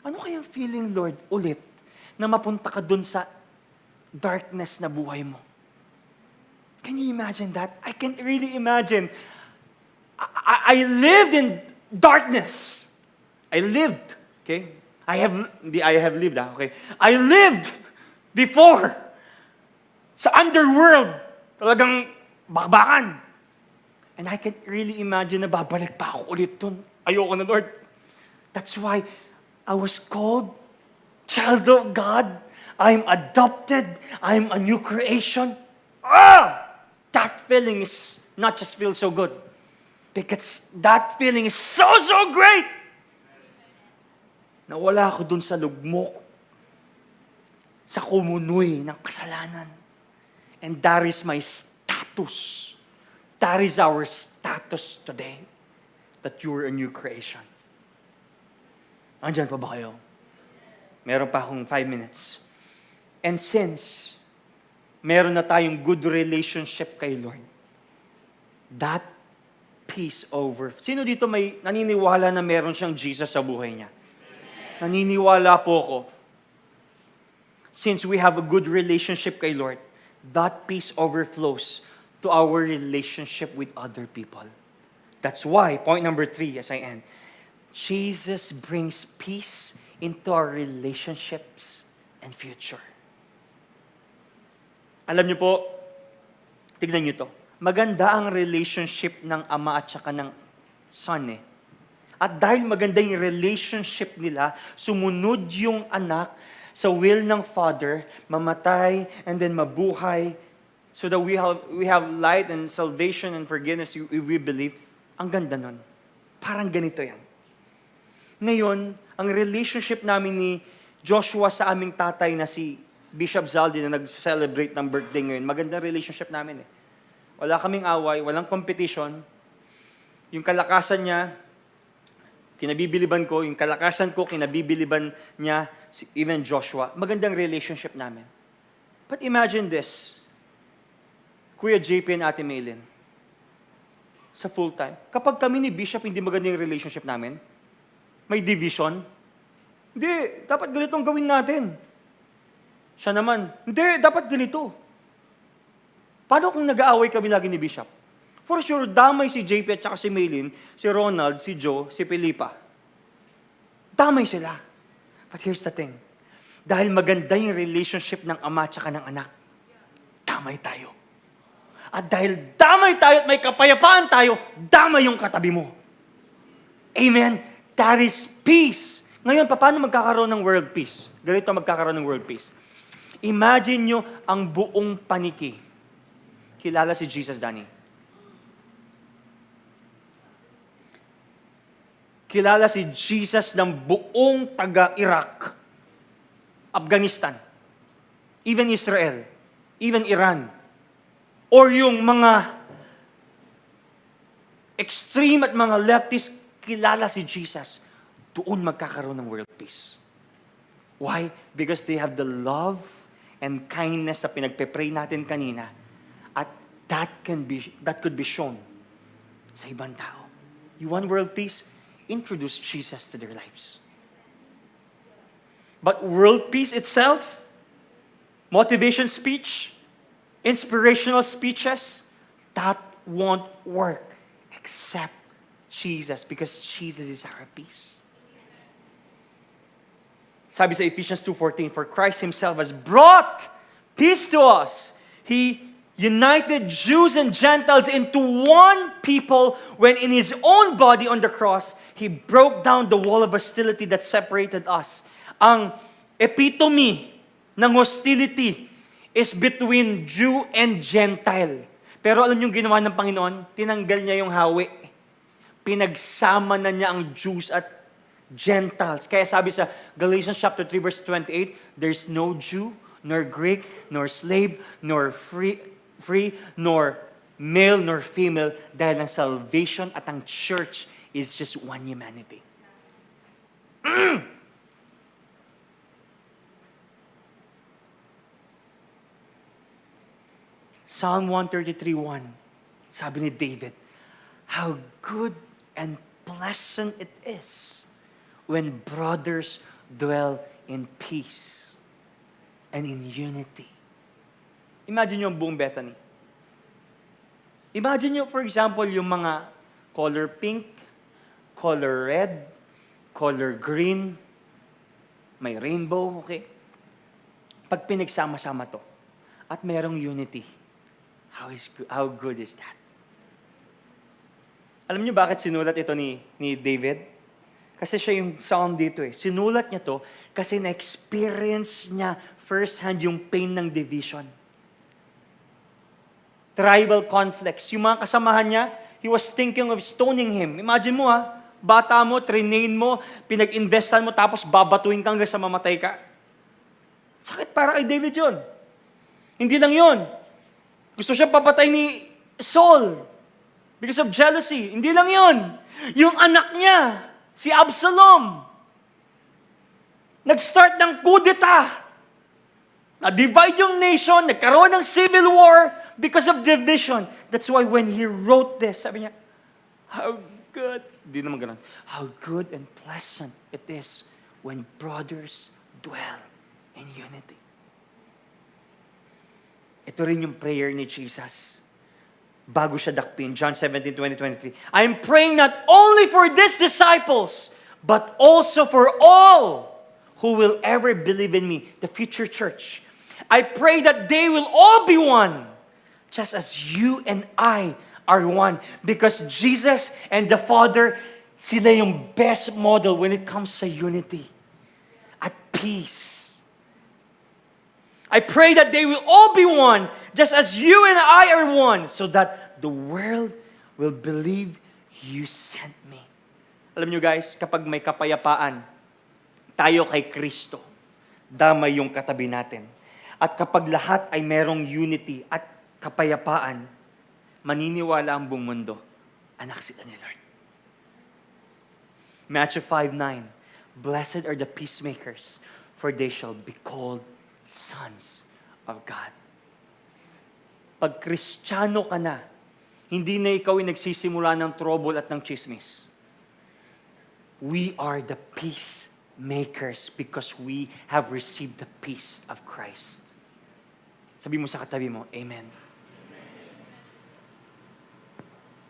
Ano kayang feeling, Lord, ulit, na mapunta ka doon sa darkness na buhay mo? Can you imagine that? I can't really imagine. I lived in darkness. I lived, okay? I have lived, okay? I lived before sa underworld. Talagang bakbakan. And I can't really imagine na babalik pa ako ulit dun. Ayoko na, Lord. That's why I was called child of God. I'm adopted. I'm a new creation. That feeling is not just feel so good. Because that feeling is so great. Nawala ako dun sa lugmok. Sa kumunoy ng kasalanan. And that is my status. That is our status today. That you're a new creation. Andyan pa ba kayo? Meron pa akong 5 minutes. And since meron na tayong good relationship kay Lord, that peace over. Sino dito may naniniwala na meron siyang Jesus sa buhay niya? Naniniwala po ako. Since we have a good relationship kay Lord, that peace overflows to our relationship with other people. That's why, point number 3 as I end, Jesus brings peace into our relationships and future. Alam niyo po, tignan niyo to. Maganda ang relationship ng ama at saka ng son eh. At dahil maganda yung relationship nila, sumunod yung anak sa will ng Father, mamatay and then mabuhay, so that we have light and salvation and forgiveness if we believe. Ang ganda nun. Parang ganito yan. Ngayon, ang relationship namin ni Joshua sa aming tatay na si Bishop Zaldi na nag-celebrate ng birthday ngayon, magandang relationship namin eh. Wala kaming away, walang competition. Yung kalakasan niya, Kinabibiliban ko, yung kalakasan ko, kinabibiliban niya, even Joshua. Magandang relationship namin. But imagine this, Kuya JP and Ate Maylin, sa full time. Kapag kami ni Bishop, hindi maganda yung relationship namin, may division, hindi, dapat ganitong gawin natin. Siya naman, hindi, dapat ganito. Paano kung nag-aaway kami lagi ni Bishop? For sure, damay si JP at saka si Maylin, si Ronald, si Joe, si Felipa. Damay sila. But here's the thing. Dahil maganda yung relationship ng ama at saka ng anak, damay tayo. At dahil damay tayo at may kapayapaan tayo, damay yung katabi mo. Amen? That is peace. Ngayon, paano magkakaroon ng world peace? Ganito magkakaroon ng world peace. Imagine nyo ang buong paniki. Kilala si Jesus, Danny. Kilala si Jesus ng buong taga-Iraq, Afghanistan, even Israel, even Iran, or yung mga extreme at mga leftist, kilala si Jesus. Doon magkakaroon ng world peace. Why? Because they have the love and kindness na pinagpe-pray natin kanina. At that could be shown sa ibang tao. You want world peace? Introduce Jesus to their lives. But world peace itself, motivation speech, inspirational speeches, that won't work except Jesus, because Jesus is our peace. Sabi sa Ephesians 2:14, for Christ Himself has brought peace to us. He united Jews and Gentiles into one people when in His own body on the cross, He broke down the wall of hostility that separated us. Ang epitome ng hostility is between Jew and Gentile. Pero alam niyo yung ginawa ng Panginoon? Tinanggal niya yung hawi. Pinagsama na niya ang Jews at Gentiles. Kaya sabi sa Galatians chapter 3 verse 28, there's no Jew, nor Greek, nor slave, nor free, nor male, nor female, dahil ang salvation at ang church is just one humanity. Psalm 133:1, sabi ni David, how good and pleasant it is when brothers dwell in peace and in unity. Imagine nyo ang buong Bethany. Imagine nyo, for example, yung mga color pink, color red, color green, may rainbow, okay? Pag pinagsama-sama to, at mayroong unity, how good is that? Alam niyo bakit sinulat ito ni David? Kasi siya yung psalm dito eh. Sinulat niya to kasi na-experience niya first-hand yung pain ng division. Tribal conflicts. Yung mga kasamahan niya, he was thinking of stoning him. Imagine mo bata mo, train mo, pinag-investan mo, tapos babatuin ka hanggang sa mamatay ka. Sakit para kay David yun. Hindi lang yun. Gusto siya papatay ni Saul because of jealousy. Hindi lang yun. Yung anak niya, si Absalom, nag-start ng kudeta. Na-divide yung nation, nagkaroon ng civil war because of division. That's why when he wrote this, sabi niya, how good, di naman ganun, how good and pleasant it is when brothers dwell in unity. Ito rin yung prayer ni Jesus. Bago siya dakpin, John 17:20-23. I am praying not only for these disciples, but also for all who will ever believe in me, the future church. I pray that they will all be one, just as you and I are one. Because Jesus and the Father, sila yung best model when it comes sa unity at peace. I pray that they will all be one, just as you and I are one, so that the world will believe you sent me. Alam nyo guys, kapag may kapayapaan, tayo kay Kristo, damay yung katabi natin. At kapag lahat ay merong unity at kapayapaan, maniniwala ang buong mundo, anak sila ni Lord. Matthew 5:9. Blessed are the peacemakers, for they shall be called sons of God. Pag Kristiyano ka na, hindi na ikaw yung nagsisimula ng trouble at ng chismis. We are the peacemakers because we have received the peace of Christ. Sabi mo sa katabi mo, Amen.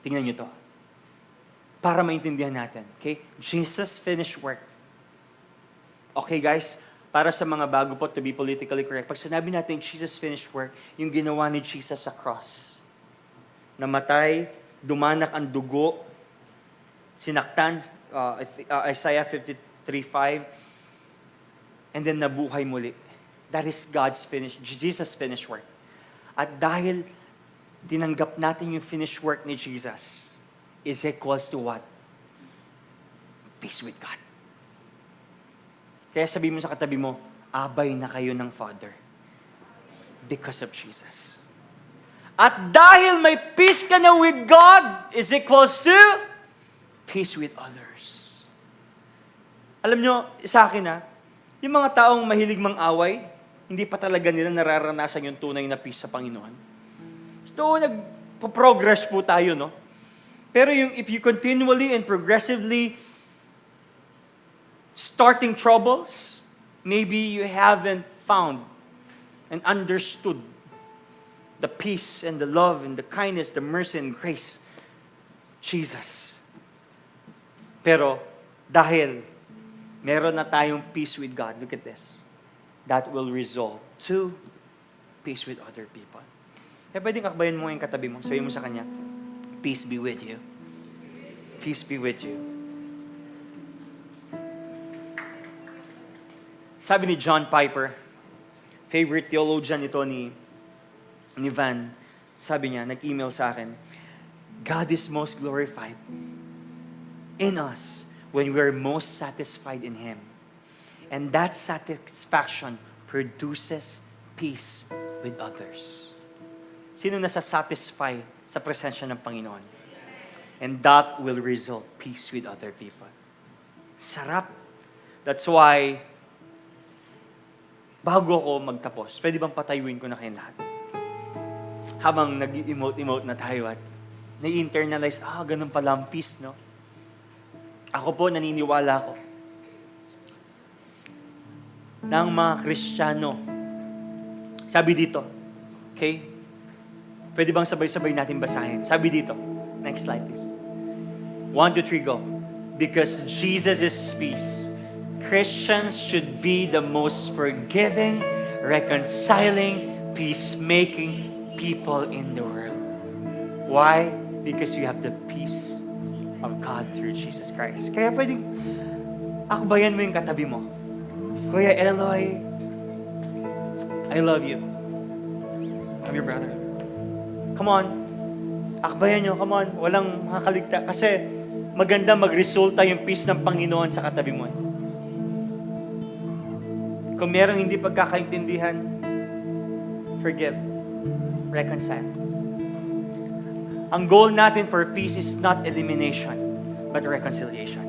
Tingnan nyo to. Para maintindihan natin. Okay? Jesus finished work. Okay guys, para sa mga bago po to be politically correct, pag sinabi natin Jesus finished work, yung ginawa ni Jesus sa cross. Namatay, dumanak ang dugo, sinaktan, Isaiah 53:5, and then nabuhay muli. That is Jesus' finished work. At dahil tinanggap natin yung finished work ni Jesus, is equals to what? Peace with God. Kaya sabi mo sa katabi mo, abay na kayo ng Father. Because of Jesus. At dahil may peace ka na with God, is equals to peace with others. Alam nyo, sa akin yung mga taong mahilig mang-away, hindi pa talaga nila nararanasan yung tunay na peace sa Panginoon. So, nagpo-progress po tayo, no? Pero if you continually and progressively starting troubles, maybe you haven't found and understood the peace and the love and the kindness, the mercy and grace, Jesus. Pero, dahil meron na tayong peace with God, look at this, that will result to peace with other people. Kaya pwedeng akbayan mo yung katabi mo, sabihin mo sa kanya, peace be with you. Peace be with you. Sabi ni John Piper, favorite theologian ito ni Van, sabi niya, nag-email sa akin, God is most glorified in us when we are most satisfied in Him. And that satisfaction produces peace with others. Sino nasa-satisfy sa presensya ng Panginoon? And that will result peace with other people. Sarap. That's why, bago ako magtapos, pwede bang patayuin ko na kayong lahat? Habang nag-emote na tayo at na-internalize, ganun pala ang peace, no? Ako po, naniniwala ko ng mga Kristiyano. Sabi dito, okay? Pwede bang sabay-sabay natin basahin? Sabi dito, next slide please. 1, 2, 3, go. Because Jesus is peace, Christians should be the most forgiving, reconciling, peacemaking people in the world. Why? Because you have the peace of God through Jesus Christ. Kaya pwedeng akbayan mo yung katabi mo. Kuya Eloy, I love you. I'm your brother. Come on. Akbayan nyo, come on. Walang makakaligta. Kasi maganda magresulta yung peace ng Panginoon sa katabi mo. Kung merong hindi pagkakaintindihan, forgive. Reconcile. Ang goal natin for peace is not elimination, but reconciliation.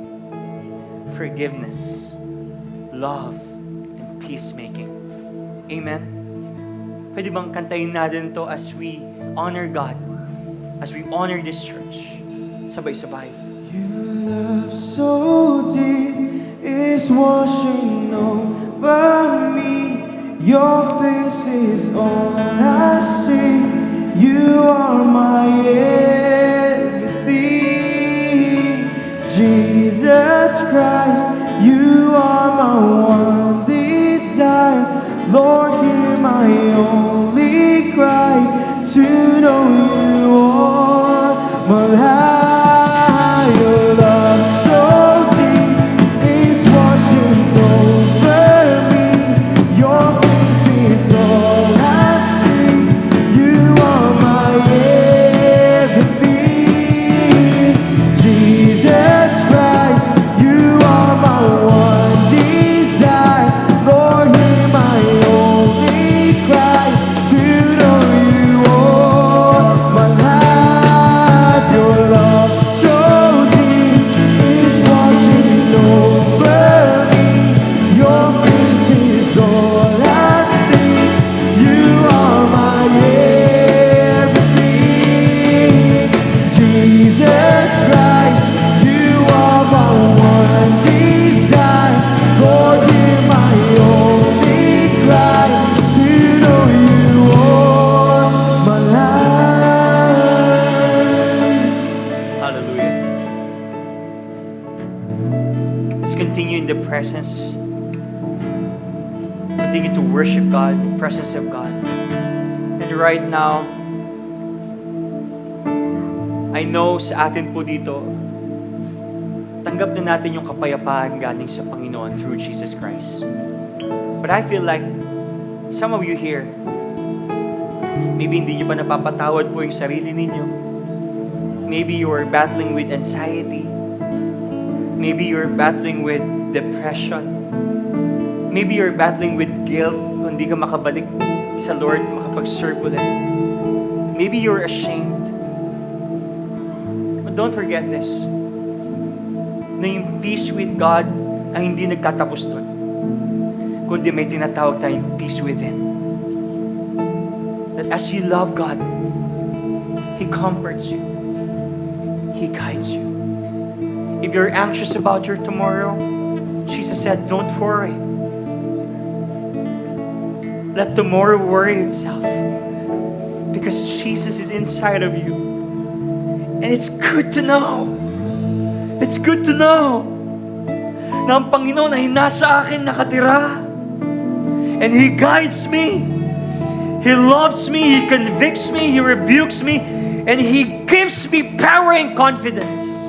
Forgiveness, love, and peacemaking. Amen? Pwede bang kantayin natin to as we honor God, as we honor this church? Sabay-sabay. Your love so deep is washing over me. Your face is all I see. You are my everything. Jesus Christ, you are my one desire. Lord, hear my only cry to know you all my life. Your love so deep is washing over me. Your face is all I see. You presence. Continue to worship God, the presence of God. And right now, I know sa atin po dito, tanggap na natin yung kapayapaan galing sa Panginoon through Jesus Christ. But I feel like some of you here, maybe hindi nyo pa napapatawad po yung sarili ninyo. Maybe you are battling with anxiety. Maybe you're battling with depression. Maybe you're battling with guilt kung di ka makabalik sa Lord, makapag-serve ulit. Maybe you're ashamed. But don't forget this, na yung peace with God ay hindi nagtatapos doon, kundi may tinatawag tayong peace within. That as you love God, He comforts you. He guides you. If you're anxious about your tomorrow, Jesus said, don't worry. Let tomorrow worry itself. Because Jesus is inside of you. And it's good to know. It's good to know na ang Panginoon ay nasa akin nakatira. And He guides me. He loves me. He convicts me. He rebukes me. And He gives me power and confidence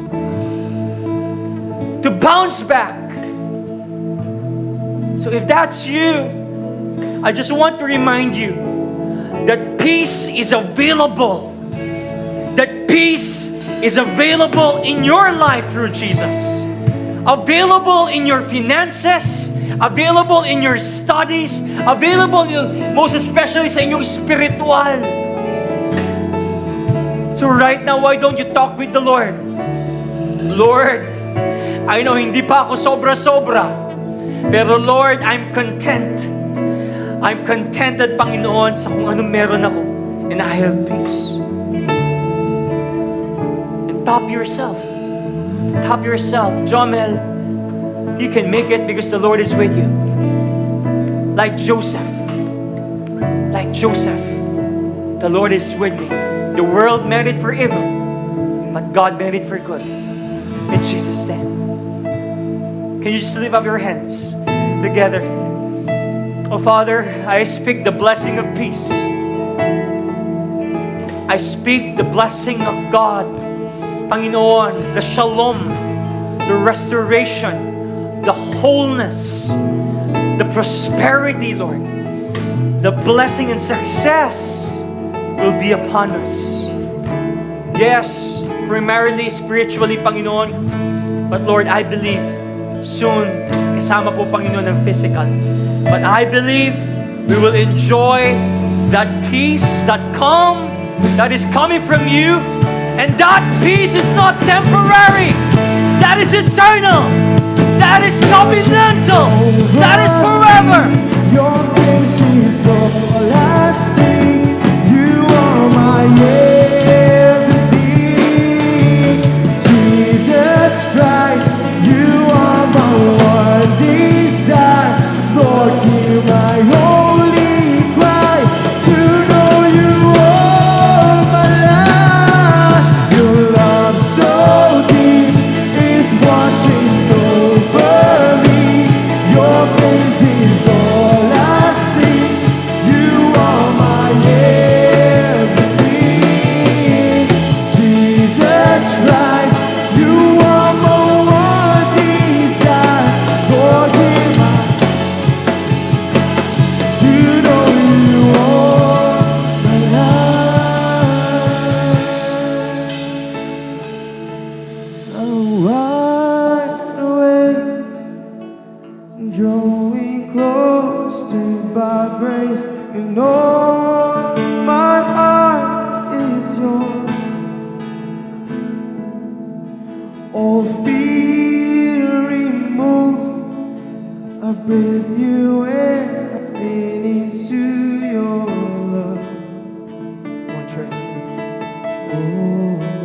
to bounce back. So if that's you, I just want to remind you that peace is available. That peace is available in your life through Jesus. Available in your finances, available in your studies, available most especially sa inyong spiritual. So right now, why don't you talk with the Lord? Lord, I know hindi pa ako sobra-sobra, pero Lord, I'm content. I'm contented, Panginoon, sa kung anong meron ako. And I have peace. And top yourself. Top yourself. Jomel, you can make it because the Lord is with you. Like Joseph. Like Joseph. The Lord is with me. The world meant it for evil, but God meant it for good. In Jesus' name. Can you just lift up your hands together? Oh Father, I speak the blessing of peace. I speak the blessing of God. Panginoon, the shalom, the restoration, the wholeness, the prosperity, Lord, the blessing and success will be upon us. Yes, primarily spiritually, Panginoon, but Lord, I believe soon, kasama po, Panginoon, ng physical. But I believe we will enjoy that peace, that calm, that is coming from you. And that peace is not temporary. That is eternal. That is covenantal. That is forever. Your face is all I see. You are my everything. Jesus Christ, you are my one desire. Lord, hear my holy cry to know you all my life. Your love so deep is washing over me. Your face is all I see. You are my everything. Jesus Christ, you are my one desire. Lord, hear my to know you all my life. I'll ride away, drawing close to by grace, and all my heart is yours. All fear removed, I breathe you in, lean into your love. Come on, church. Oh.